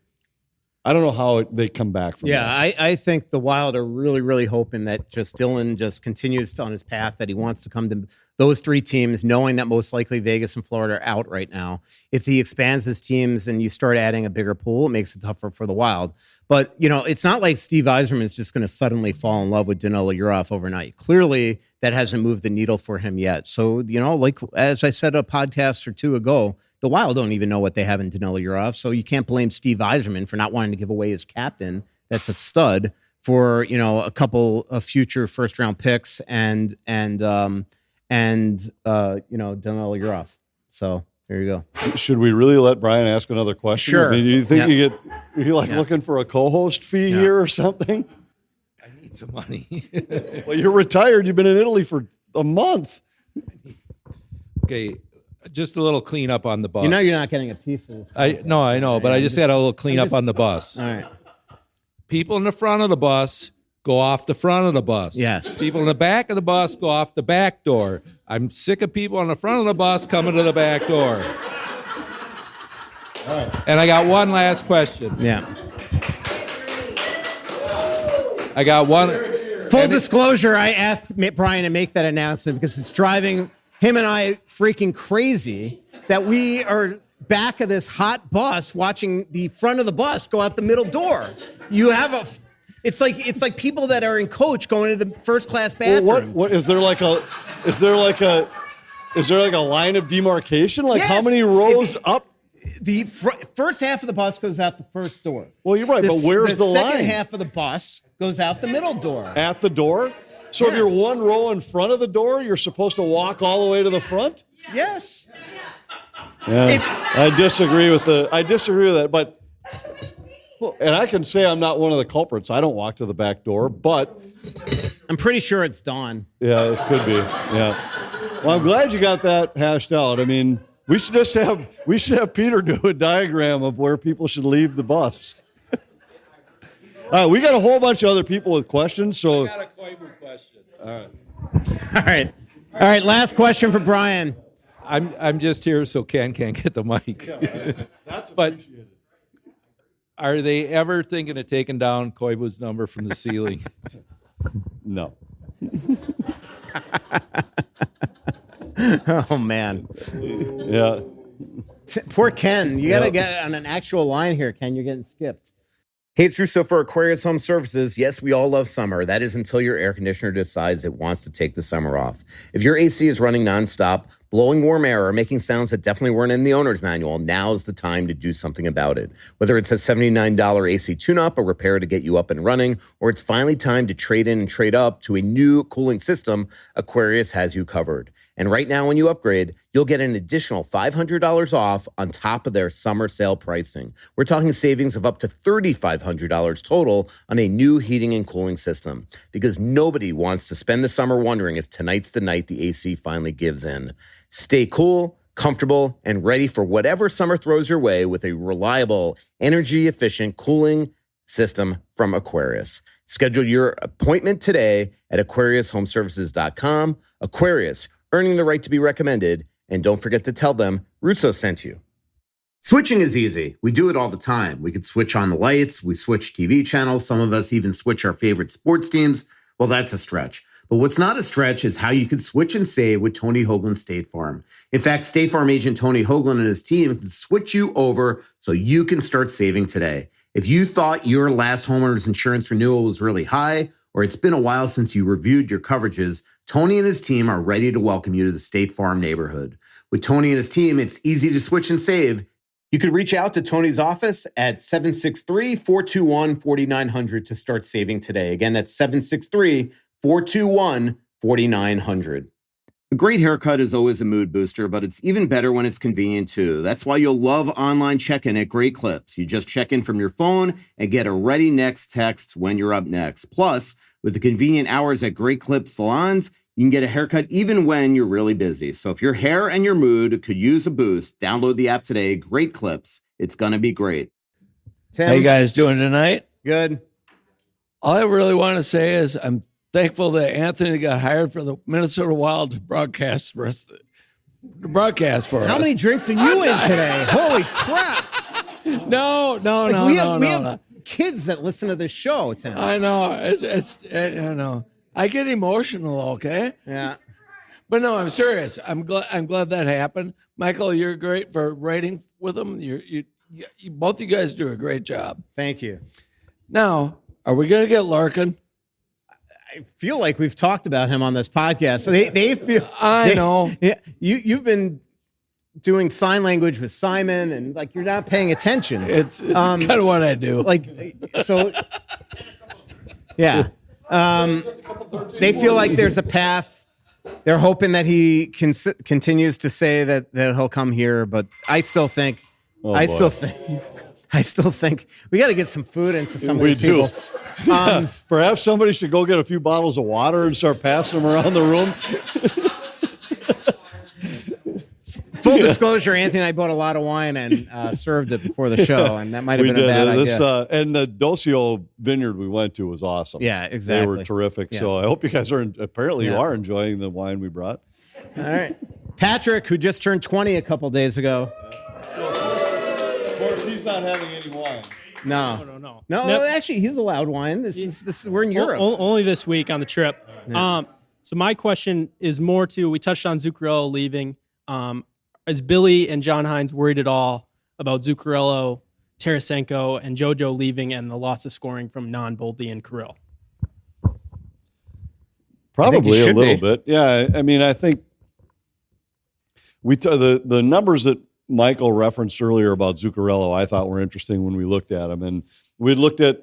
come back from that. I think the Wild are really, really hoping that just Dylan just continues on his path, that he wants to come to those three teams, knowing that most likely Vegas and Florida are out right now. If he expands his teams and you start adding a bigger pool, it makes it tougher for the Wild. But, it's not like Steve Yzerman is just going to suddenly fall in love with Danilo Urov overnight. Clearly, that hasn't moved the needle for him yet. So, like as I said a podcast or two ago, the Wild don't even know what they have in Danilo Urov, so you can't blame Steve Yzerman for not wanting to give away his captain. That's a stud for a couple of future first round picks and Danilo Urov. So there you go. Should we really let Brian ask another question? Sure. I mean, you think you're looking for a co-host fee here or something? I need some money. Well, you're retired. You've been in Italy for a month. Okay. Just a little cleanup on the bus. You're not getting a piece of this. I know, but I just had a little cleanup on the bus. All right. People in the front of the bus go off the front of the bus. Yes. People in the back of the bus go off the back door. I'm sick of people on the front of the bus coming to the back door. All right. And I got one last question. Yeah. I got one. Full disclosure, I asked Brian to make that announcement because it's driving him and I freaking crazy that we are back of this hot bus watching the front of the bus go out the middle door. You have it's like people that are in coach going to the first class bathroom. Well, what is there like a line of demarcation? Like, yes. How many rows up? The first half of the bus goes out the first door. Well, you're right, but where's the line? The second half of the bus goes out the middle door. At the door? So If you're one row in front of the door, you're supposed to walk all the way to the front? Yes. Yeah, I disagree with that. But, and I can say I'm not one of the culprits. I don't walk to the back door, but I'm pretty sure it's Dawn. Yeah, it could be. Yeah. Well, I'm glad you got that hashed out. I mean, we should have Peter do a diagram of where people should leave the bus. We got a whole bunch of other people with questions. So I got a Koivu question. All right. All right. Last question for Brian. I'm just here so Ken can't get the mic. That's But- appreciated. Are they ever thinking of taking down Koivu's number from the ceiling? No. Oh man, Yeah. poor Ken. You got to Yeah. get on an actual line here, Ken. You're getting skipped. Hey, it's Russo for Aquarius Home Services. Yes, we all love summer. That is until your air conditioner decides it wants to take the summer off. If your AC is running nonstop, blowing warm air, or making sounds that definitely weren't in the owner's manual, now's the time to do something about it. Whether it's a $79 AC tune-up, a repair to get you up and running, or it's finally time to trade in and trade up to a new cooling system, Aquarius has you covered. And right now, when you upgrade, you'll get an additional $500 off on top of their summer sale pricing. We're talking savings of up to $3,500 total on a new heating and cooling system, because nobody wants to spend the summer wondering if tonight's the night the AC finally gives in. Stay cool, comfortable, and ready for whatever summer throws your way with a reliable, energy-efficient cooling system from Aquarius. Schedule your appointment today at AquariusHomeservices.com. Aquarius, earning the right to be recommended. And don't forget to tell them Russo sent you. Switching is easy. We do it all the time. We could switch on the lights. We switch TV channels. Some of us even switch our favorite sports teams. Well, that's a stretch. But what's not a stretch is how you could switch and save with Tony Hoagland State Farm. In fact, State Farm agent Tony Hoagland and his team can switch you over so you can start saving today. If you thought your last homeowner's insurance renewal was really high, or it's been a while since you reviewed your coverages, Tony and his team are ready to welcome you to the State Farm neighborhood. With Tony and his team, it's easy to switch and save. You could reach out to Tony's office at 763-421-4900 to start saving today. Again, that's 763-421-4900. A great haircut is always a mood booster, but it's even better when it's convenient too. That's why you'll love online check-in at Great Clips. You just check in from your phone and get a ready next text when you're up next. Plus, with the convenient hours at Great Clips salons, you can get a haircut even when you're really busy. So if your hair and your mood could use a boost, download the app today. Great Clips. It's going to be great. Tim, How you guys doing tonight? good. All I really want to say is I'm thankful that Anthony got hired for the Minnesota Wild to broadcast for us. For How us. many drinks are you in today? Holy crap! No, we no. have kids that listen to this show, Tim. I know. I know. I get emotional. Okay, Yeah. but no, I'm serious. I'm glad that happened. Michael, you're great for writing with them. You both you guys do a great job. Thank you. Now, are we gonna get Larkin? I feel like we've talked about him on this podcast. So they feel. I know. Yeah, you've been doing sign language with Simon, and like you're not paying attention. It's kind of what I do. Like so. Yeah. They feel like there's a path. They're hoping that he continues to say that he'll come here, but I still think. I still think we got to get some food into some of these people. Perhaps somebody should go get a few bottles of water and start passing them around the room. Full disclosure, Anthony and I bought a lot of wine and served it before the show, and that might have been a bad idea. And the Docio vineyard we went to was awesome. Yeah, exactly. They were terrific. Yeah. So I hope you guys are, apparently you Yeah. are enjoying the wine we brought. All right. Patrick, who just turned 20 a couple days ago. Of course, he's not having any wine. No. No. No, actually, he's allowed wine. This is we're in Europe. Only this week on the trip. So my question is more to, we touched on Zuccarello leaving. Is Billy and John Hines worried at all about Zuccarello, Tarasenko, and JoJo leaving and the lots of scoring from Non-Boldy and Kirill? Probably a should little be. bit. Yeah. I mean, I think the numbers that Michael referenced earlier about Zuccarello, I thought were interesting when we looked at them. And we looked at,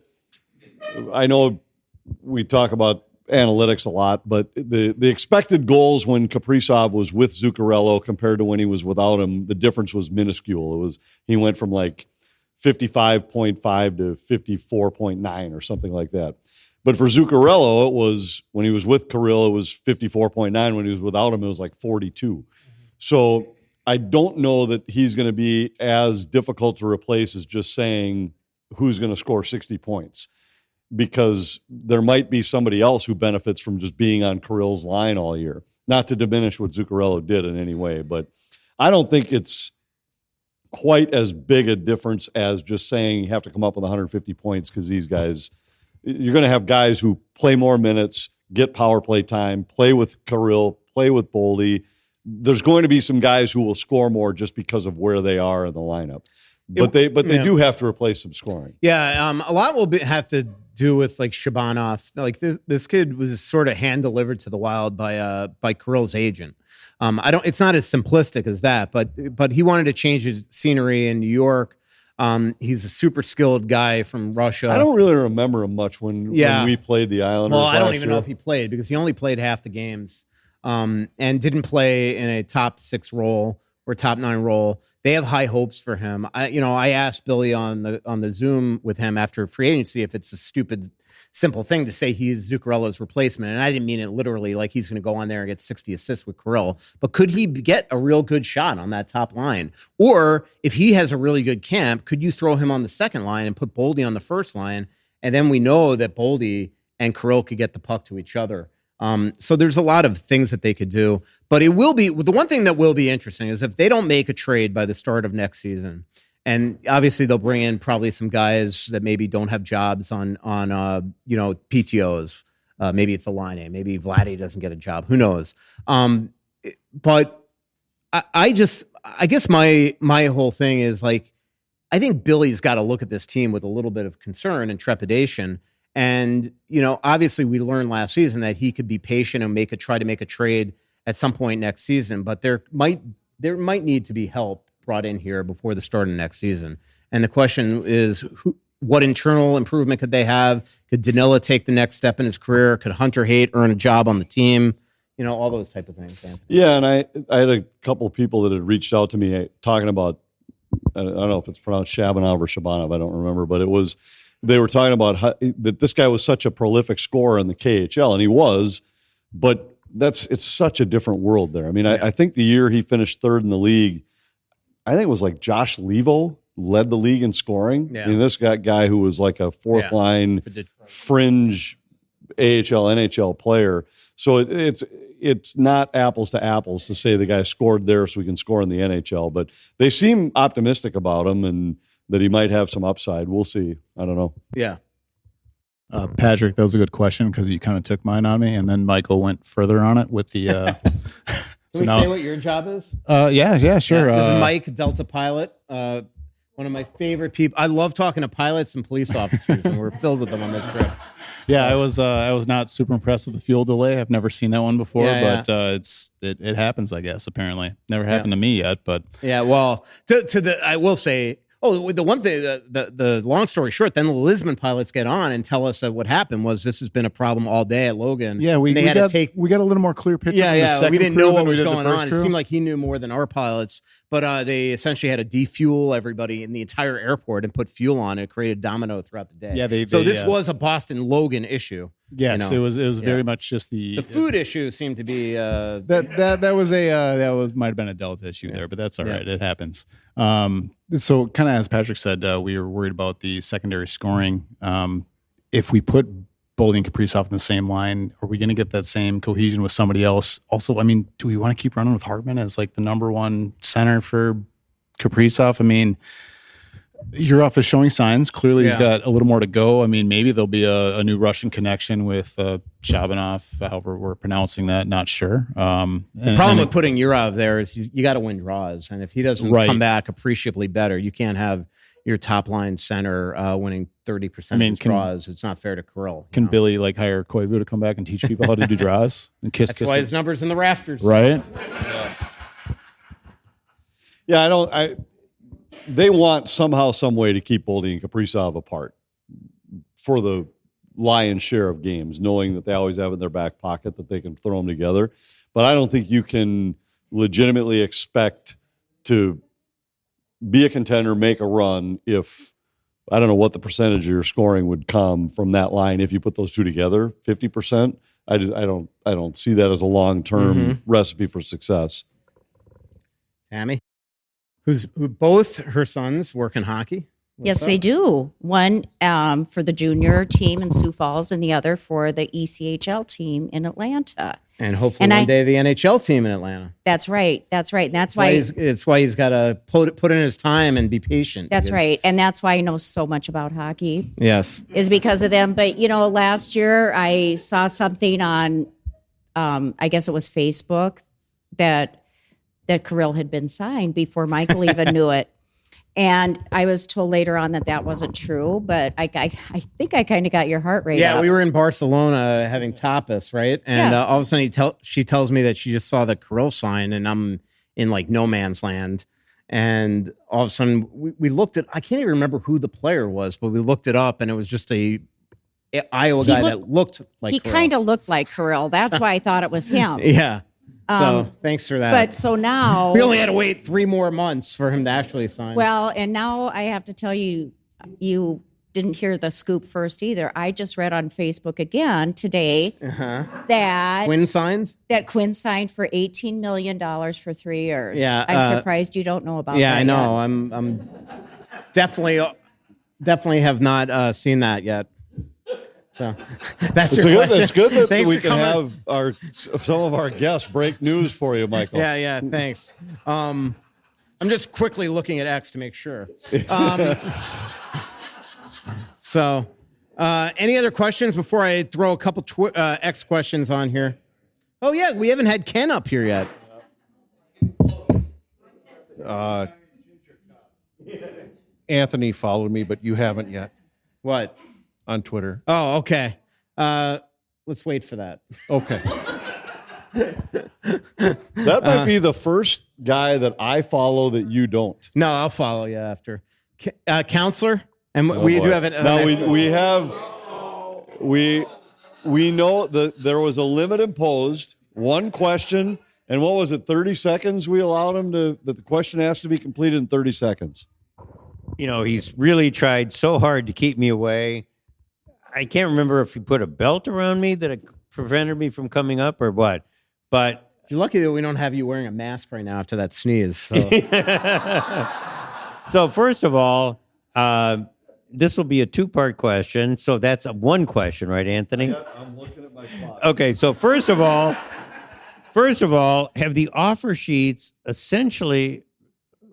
I know we talk about analytics a lot, but the expected goals when Kaprizov was with Zuccarello compared to when he was without him, the difference was minuscule. He went from like 55.5 to 54.9 or something like that. But for Zuccarello, it was, when he was with Kirill, it was 54.9. When he was without him, it was like 42. So I don't know that he's going to be as difficult to replace as just saying who's going to score 60 points, because there might be somebody else who benefits from just being on Kirill's line all year. Not to diminish what Zuccarello did in any way, but I don't think it's quite as big a difference as just saying you have to come up with 150 points because these guys, you're going to have guys who play more minutes, get power play time, play with Kirill, play with Boldy. There's going to be some guys who will score more just because of where they are in the lineup. But they do have to replace some scoring. Yeah, a lot will have to do with like Shabanov. Like this kid was sort of hand delivered to the Wild by Kirill's agent. It's not as simplistic as that, but he wanted to change his scenery in New York. He's a super skilled guy from Russia. I don't really remember him much when we played the Islanders. Well, I don't last even year. know if he played because he only played half the games, and didn't play in a top 6 role or top 9 role. They have high hopes for him. I asked Billy on the Zoom with him after free agency if it's a stupid, simple thing to say he's Zuccarello's replacement, and I didn't mean it literally like he's going to go on there and get 60 assists with Kirill. But could he get a real good shot on that top line? Or if he has a really good camp, could you throw him on the second line and put Boldy on the first line? And then we know that Boldy and Kirill could get the puck to each other. So there's a lot of things that they could do, but it will be the one thing that will be interesting is if they don't make a trade by the start of next season, and obviously they'll bring in probably some guys that maybe don't have jobs on PTOs. Maybe it's a line A. Maybe Vladdy doesn't get a job. Who knows? But I guess my whole thing is like, I think Billy's got to look at this team with a little bit of concern and trepidation. And, obviously we learned last season that he could be patient and try to make a trade at some point next season, but there might need to be help brought in here before the start of next season. And the question is, what internal improvement could they have? Could Danila take the next step in his career? Could Hunter Haight earn a job on the team? All those type of things. Anthony. Yeah, and I had a couple of people that had reached out to me talking about, I don't know if it's pronounced Shabanov or Shabanov, I don't remember, but they were talking about that this guy was such a prolific scorer in the KHL, and he was, but it's such a different world there. I mean, I think the year he finished 3rd in the league, I think it was like Josh Levo led the league in scoring. Yeah. I mean, this guy who was like a fourth line fringe AHL, NHL player. So it's not apples to apples to say the guy scored there so we can score in the NHL, but they seem optimistic about him and that he might have some upside. We'll see. I don't know. Yeah. Patrick, that was a good question because you kind of took mine on me, and then Michael went further on it with the. Can we say what your job is? Yeah, sure. Yeah, this is Mike, Delta pilot. One of my favorite people. I love talking to pilots and police officers, and we're filled with them on this trip. Yeah, I was not super impressed with the fuel delay. I've never seen that one before, but it happens, I guess. Apparently, never happened to me yet, but yeah. Well, I will say. Oh, the one thing, the long story short, then the Lisbon pilots get on and tell us that what happened was this has been a problem all day at Logan. Yeah, we got a little more clear picture. Yeah, we didn't know what was going on. It seemed like he knew more than our pilots, but they essentially had to defuel everybody in the entire airport and put fuel on it. It created domino throughout the day. Yeah, this was a Boston Logan issue. Yes, it was very much just the food issue seemed to be that might have been a Delta issue there, but that's all right. It happens. So kind of as Patrick said, we were worried about the secondary scoring. If we put Boldy and Kaprizov in the same line, are we going to get that same cohesion with somebody else? Also, I mean, do we want to keep running with Hartman as like the number 1 center for Kaprizov? I mean, Urov is showing signs. Clearly, he's got a little more to go. I mean, maybe there'll be a new Russian connection with Shabanov, however we're pronouncing that. Not sure. The problem with putting Urov there is you got to win draws. And if he doesn't come back appreciably better, you can't have your top line center winning 30% of his draws. It's not fair to Kirill. Can Billy hire Koivu to come back and teach people how to do draws? And That's why his number's in the rafters. Right? Yeah, they want somehow, some way to keep Boldy and Kaprizov apart for the lion's share of games, knowing that they always have in their back pocket that they can throw them together. But I don't think you can legitimately expect to be a contender, make a run if I don't know what the percentage of your scoring would come from that line if you put those two together. 50%. I don't see that as a long-term recipe for success. Tammy? Who both her sons work in hockey? Yes, they do. One for the junior team in Sioux Falls and the other for the ECHL team in Atlanta. And hopefully And one I- day the NHL team in Atlanta. That's right. That's right. And that's Why why. it's why he's got to put in his time and be patient. That's because- right. And that's why I know so much about hockey Yes. is because of them. But, last year I saw something on, I guess it was Facebook, that Kirill had been signed before Michael even knew it. And I was told later on that wasn't true, but I think I kind of got your heart rate Yeah, up. we were in Barcelona having tapas, right? And Yeah. all of a sudden she tells me that she just saw the Kirill sign, and I'm in like no man's land. And all of a sudden we looked at, I can't even remember who the player was, but we looked it up, and it was just a Iowa guy that looked like he Kirill. kind of looked like Kirill. That's why I thought it was him. Yeah. So thanks for that. But so now we only had to wait 3 more months for him to actually sign. Well, and now I have to tell you, you didn't hear the scoop first either. I just read on Facebook again today that Quinn signed? That Quinn signed for $18 million for 3 years. Yeah, I'm surprised you don't know about that. Yeah, I know. yet. I'm definitely have not seen that yet. So that's your question. It's good that Thanks we for can coming. have some of our guests break news for you, Michael. Yeah, thanks. I'm just quickly looking at X to make sure. So, any other questions before I throw a couple X questions on here? Oh yeah, we haven't had Ken up here yet. Anthony followed me, but you haven't yet What? on Twitter. Oh, okay. Let's wait for that. Okay. That might be the first guy that I follow that you don't. No, I'll follow you after. Counselor, and Oh, we boy. do have it. No, we know that there was a limit imposed. One question, and what was it? 30 seconds. We allowed him that the question has to be completed in 30 seconds. He's really tried so hard to keep me away. I can't remember if he put a belt around me that it prevented me from coming up or what. But You're lucky that we don't have you wearing a mask right now after that sneeze. So. So first of all, this will be a 2-part question. So that's one question, right, Anthony? I'm looking at my clock. Okay. So first of all, have the offer sheets essentially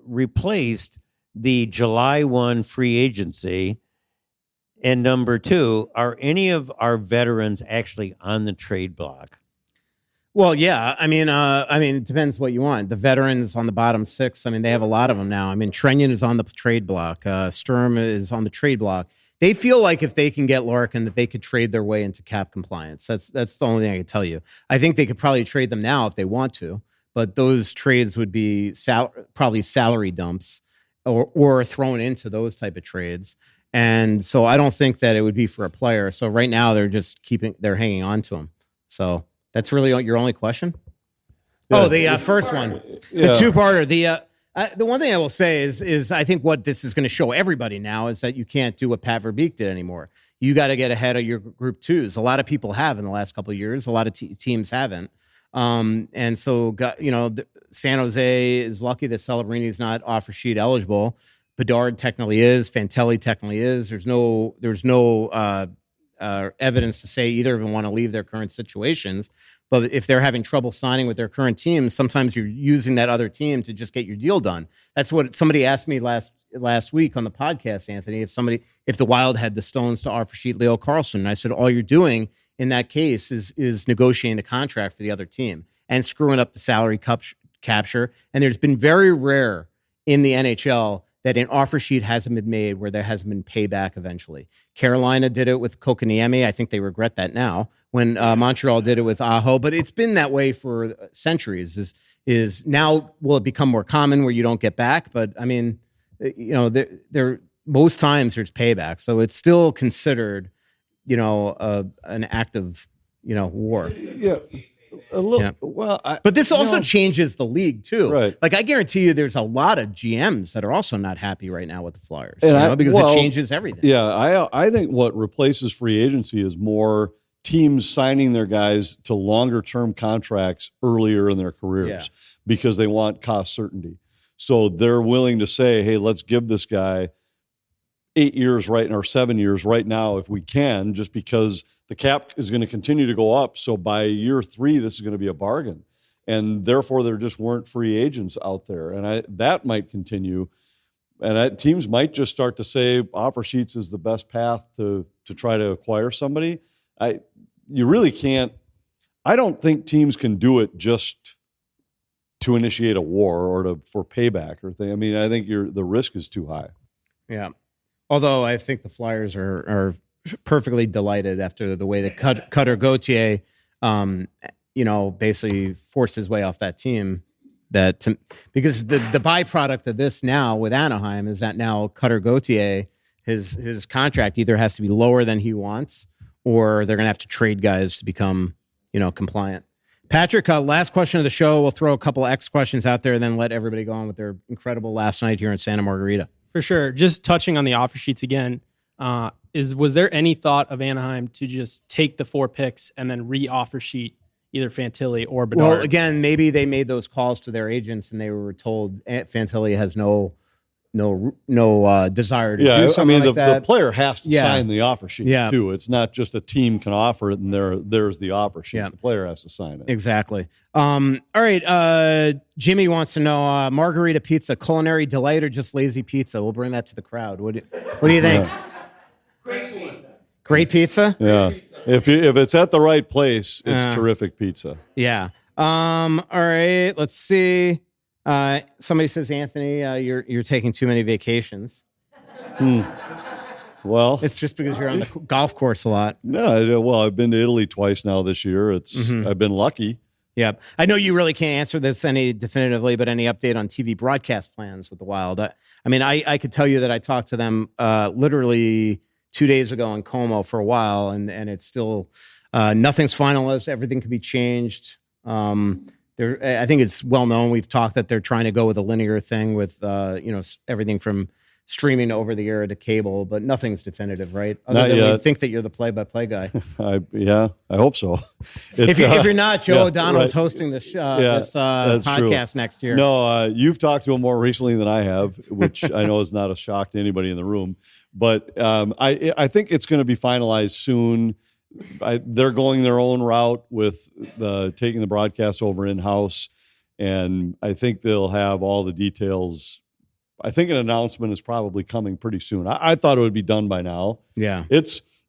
replaced the July 1 free agency? And number 2, are any of our veterans actually on the trade block? Well, yeah. I mean, it depends what you want. The veterans on the bottom 6. I mean, they have a lot of them now. I mean, Trenyon is on the trade block. Sturm is on the trade block. They feel like if they can get Larkin, that they could trade their way into cap compliance. That's the only thing I can tell you. I think they could probably trade them now if they want to, but those trades would be probably salary dumps or thrown into those type of trades. And so I don't think that it would be for a player. So right now they're just they're hanging on to him. So that's really your only question? Yeah. Oh, the first one, the 2-parter. The one thing I will say is I think what this is going to show everybody now is that you can't do what Pat Verbeek did anymore. You got to get ahead of your group 2s. A lot of people have in the last couple of years. A lot of teams haven't. And so, San Jose is lucky that Celebrini is not offer sheet eligible. Bedard technically is. Fantelli technically is. There's no evidence to say either of them want to leave their current situations. But if they're having trouble signing with their current team, sometimes you're using that other team to just get your deal done. That's what somebody asked me last week on the podcast, Anthony. If the Wild had the stones to offer sheet Leo Carlsson, and I said all you're doing in that case is negotiating the contract for the other team and screwing up the salary capture. And there's been very rare in the NHL that an offer sheet hasn't been made where there hasn't been payback eventually. Carolina did it with Kokoniemi. I think they regret that now. When Montreal did it with Aho, but it's been that way for centuries. Is now will it become more common where you don't get back? But I mean, there most times there's payback, so it's still considered, an act of war. Yeah. A little. Yeah. Well, but this also changes the league too. Right. Like I guarantee you, there's a lot of GMs that are also not happy right now with the Flyers, And because it changes everything. Yeah, I think what replaces free agency is more teams signing their guys to longer term contracts earlier in their careers because they want cost certainty. So they're willing to say, "Hey, let's give this guy 8 years right or 7 years right now if we can, just because the cap is going to continue to go up. So by year 3, this is going to be a bargain. And therefore, there just weren't free agents out there. And that might continue. And teams might just start to say offer sheets is the best path to try to acquire somebody. You really can't. I don't think teams can do it just to initiate a war or for payback or thing. I mean, I think the risk is too high. Yeah. Although I think the Flyers are perfectly delighted after the way that Cutter Gauthier, basically forced his way off that team. Because the byproduct of this now with Anaheim is that now Cutter Gauthier, his contract either has to be lower than he wants, or they're going to have to trade guys to become, compliant. Patrick, last question of the show. We'll throw a couple X questions out there and then let everybody go on with their incredible last night here in Santa Margarita. For sure. Just touching on the offer sheets again, was there any thought of Anaheim to just take the 4 picks and then re-offer sheet either Fantilli or Bedard? Well, again, maybe they made those calls to their agents and they were told Fantilli has no desire to do something like that. The player has to sign the offer sheet too. It's not just a team can offer it and there's the offer sheet. The player has to sign it. Exactly. All right. Jimmy wants to know margarita pizza, culinary delight or just lazy pizza? We'll bring that to the crowd. What do you think? Great pizza. Yeah. If it's at the right place, it's terrific pizza. Yeah. All right. Let's see. Somebody says, Anthony, you're taking too many vacations. Well, it's just because you're on the golf course a lot. No, well, I've been to Italy twice now this year. I've been lucky. Yep. I know you really can't answer this any definitively, but any update on TV broadcast plans with the Wild? I could tell you that I talked to them literally 2 days ago in Como for a while, and it's still nothing's finalized. Everything can be changed. I think it's well known. We've talked that they're trying to go with a linear thing with everything from streaming over the air to cable, but nothing's definitive, right? Other than we think that you're the play-by-play guy. I hope so. If you're not, Joe O'Donnell's hosting this podcast next year. No, you've talked to him more recently than I have, which I know is not a shock to anybody in the room. But I think it's going to be finalized soon. They're going their own route with taking the broadcast over in-house, and I think they'll have all the details. I think an announcement is probably coming pretty soon. I thought it would be done by now. Yeah,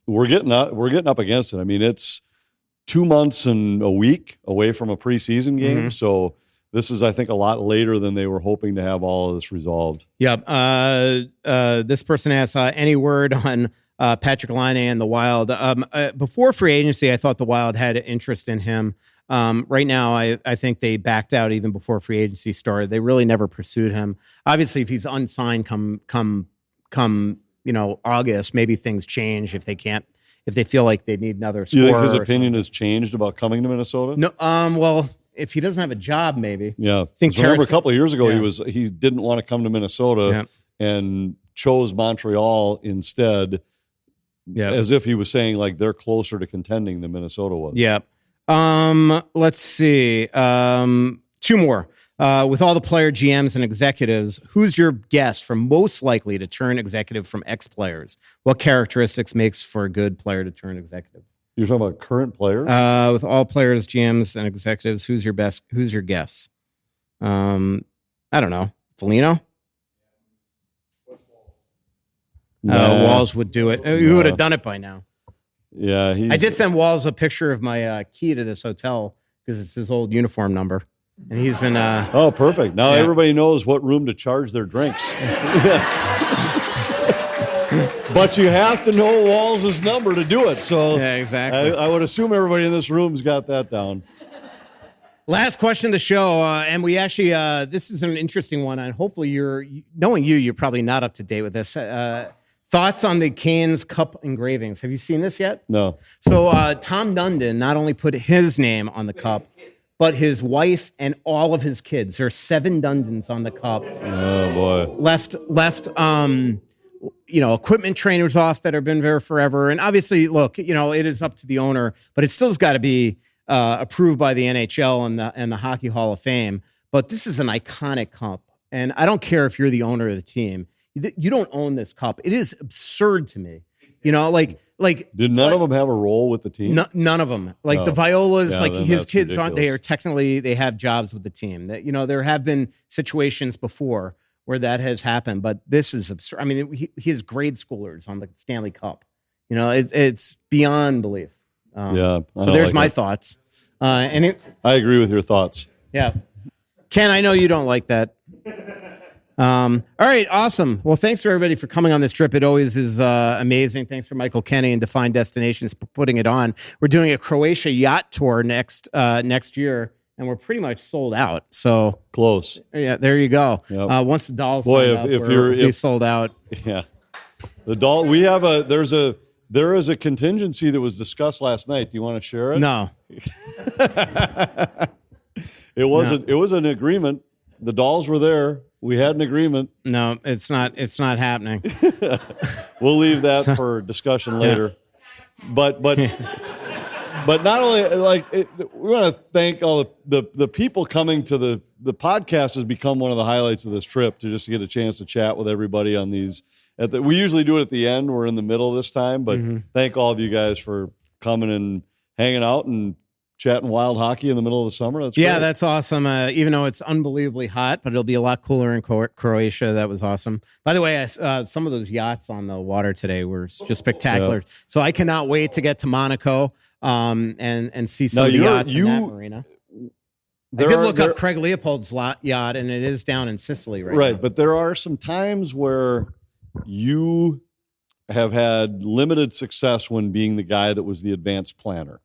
we're getting up against it. I mean, it's 2 months and a week away from a preseason game, so this is, I think, a lot later than they were hoping to have all of this resolved. Yep. This person asks, any word on Patrick Laine and the Wild? Before free agency, I thought the Wild had interest in him. Right now, I think they backed out even before free agency started. They really never pursued him. Obviously, if he's unsigned come August, maybe things change if they feel like they need another scorer. You think his opinion has changed about coming to Minnesota? No. Well, if he doesn't have a job, maybe. Yeah. Remember a couple of years ago, he didn't want to come to Minnesota and chose Montreal instead. Yeah. As if he was saying like they're closer to contending than Minnesota was. Yeah. Let's see. 2 more. With all the player GMs and executives, who's your guess for most likely to turn executive from ex-players? What characteristics makes for a good player to turn executive? You're talking about current players? With all players, GMs, and executives, who's your guess? I don't know. Foligno? Walls would do it. You would have done it by now. Yeah. I did send Walls a picture of my key to this hotel because it's his old uniform number. And he's been... oh, perfect. Now everybody knows what room to charge their drinks. But you have to know Walls' number to do it. So yeah, exactly. I would assume everybody in this room's got that down. Last question of the show, and we actually, this is an interesting one, and hopefully you're probably not up to date with this. Thoughts on the Canes Cup engravings. Have you seen this yet? No. So Tom Dundon not only put his name on the cup, but his wife and all of his kids. There are 7 Dundons on the cup. Oh, boy. Left equipment trainers off that have been there forever. And obviously, look, it is up to the owner, but it still's got to be approved by the NHL and the Hockey Hall of Fame. But this is an iconic cup. And I don't care if you're the owner of the team. You don't own this cup. It is absurd to me. You know, like did none of them have a role with the team? None of them. Like the Violas, Yeah, like then his that's kids aren't. They ridiculous. are technically they have jobs with the team. That there have been situations before where that has happened, but this is absurd. I mean, he has grade schoolers on the Stanley Cup. It's beyond belief. Yeah. So there's my thoughts. I agree with your thoughts. Yeah. Ken, I know you don't like that. All right, awesome. Well, thanks for everybody for coming on this trip. It always is amazing. Thanks for Michael Kenny and Define Destinations for putting it on. We're doing a Croatia yacht tour next year, and we're pretty much sold out. So close. Yeah, there you go. Yep. Once the dolls Boy, sign if up, you're we'll be sold out. Yeah. The doll. There is a contingency that was discussed last night. Do you want to share it? No. It was an agreement. The dolls were there. We had an agreement. No, it's not happening. We'll leave that for discussion later. But not only we want to thank all the people coming to the podcast has become one of the highlights of this trip to just get a chance to chat with everybody on these. We usually do it at the end. We're in the middle this time, but thank all of you guys for coming and hanging out and chatting wild hockey in the middle of the summer. That's great. That's awesome. Even though it's unbelievably hot, but it'll be a lot cooler in Croatia. That was awesome. By the way, some of those yachts on the water today were just spectacular. Yeah. So I cannot wait to get to Monaco and see some of the yachts in that marina. I did look up Craig Leopold's yacht, and it is down in Sicily right now. Right, but there are some times where you have had limited success when being the guy that was the advanced planner.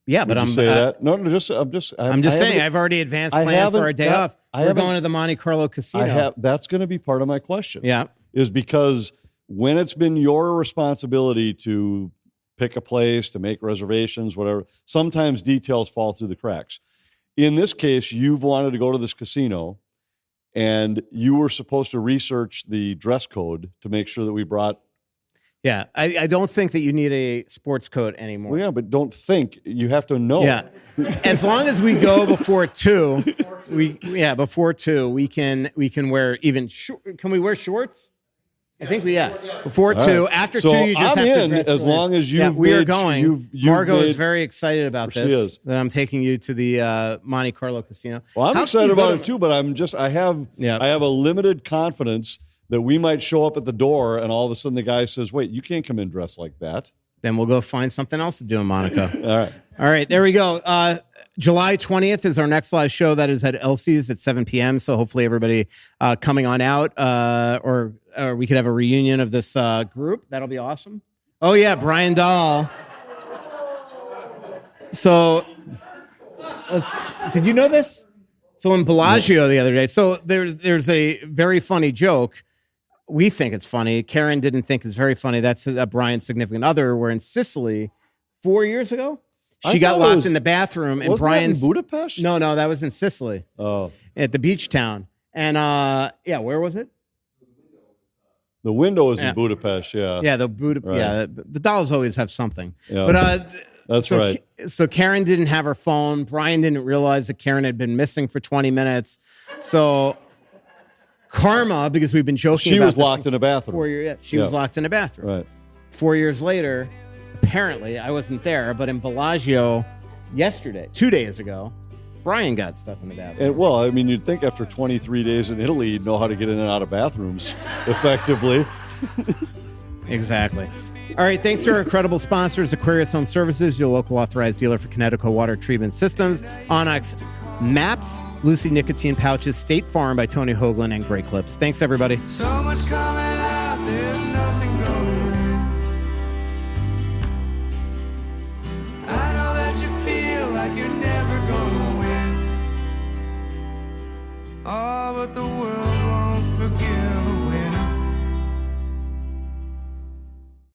Yeah, but I'm saying that. No, I'm just saying I've already advanced planned for our day off. We're going to the Monte Carlo casino. That's going to be part of my question. Yeah, is because when it's been your responsibility to pick a place, to make reservations, whatever, sometimes details fall through the cracks. In this case, you've wanted to go to this casino, and you were supposed to research the dress code to make sure that we brought. Yeah, I don't think that you need a sports coat anymore. Well, yeah, but don't think. You have to know. Yeah, as long as we go before 2, before 2, we can wear even. Can we wear shorts? I think before 2. Right. After 2, you just have to dress as long as you've. We are going. Margot is very excited about this. She is. That I'm taking you to the Monte Carlo casino. Well, I'm excited about it too, but I have a limited confidence that we might show up at the door and all of a sudden the guy says, wait, you can't come in dressed like that. Then we'll go find something else to do in Monaco. All right. There we go. July 20th is our next live show. That is at Elsie's at 7 p.m. So hopefully everybody coming on out or we could have a reunion of this group. That'll be awesome. Oh, yeah, Brian Dahl. So did you know this? So in Bellagio the other day, so there's a very funny joke. We think it's funny. Karen didn't think it's very funny. That's Brian's significant other. We're in Sicily 4 years ago. She got locked in the bathroom, and Brian's in Budapest. No, that was in Sicily. Oh, at the beach town. And where was it? The window is in Budapest. Yeah. Yeah, the dolls always have something. Yeah. But that's right. So Karen didn't have her phone. Brian didn't realize that Karen had been missing for 20 minutes. So karma, because we've been joking she about was locked in a bathroom. 4 years. She was locked in a bathroom. Right. 4 years later, apparently, I wasn't there, but in Bellagio yesterday, 2 days ago, Brian got stuck in the bathroom. And, well, I mean, you'd think after 23 days in Italy, you'd know how to get in and out of bathrooms effectively. Exactly. All right, thanks to our incredible sponsors, Aquarius Home Services, your local authorized dealer for Connecticut water treatment systems, Onyx Maps, Lucy Nicotine Pouches, State Farm by Tony Hoagland, and Great Clips. Thanks, everybody. So much coming out, there's nothing going in. I know that you feel like you're never gonna win. Oh, but the world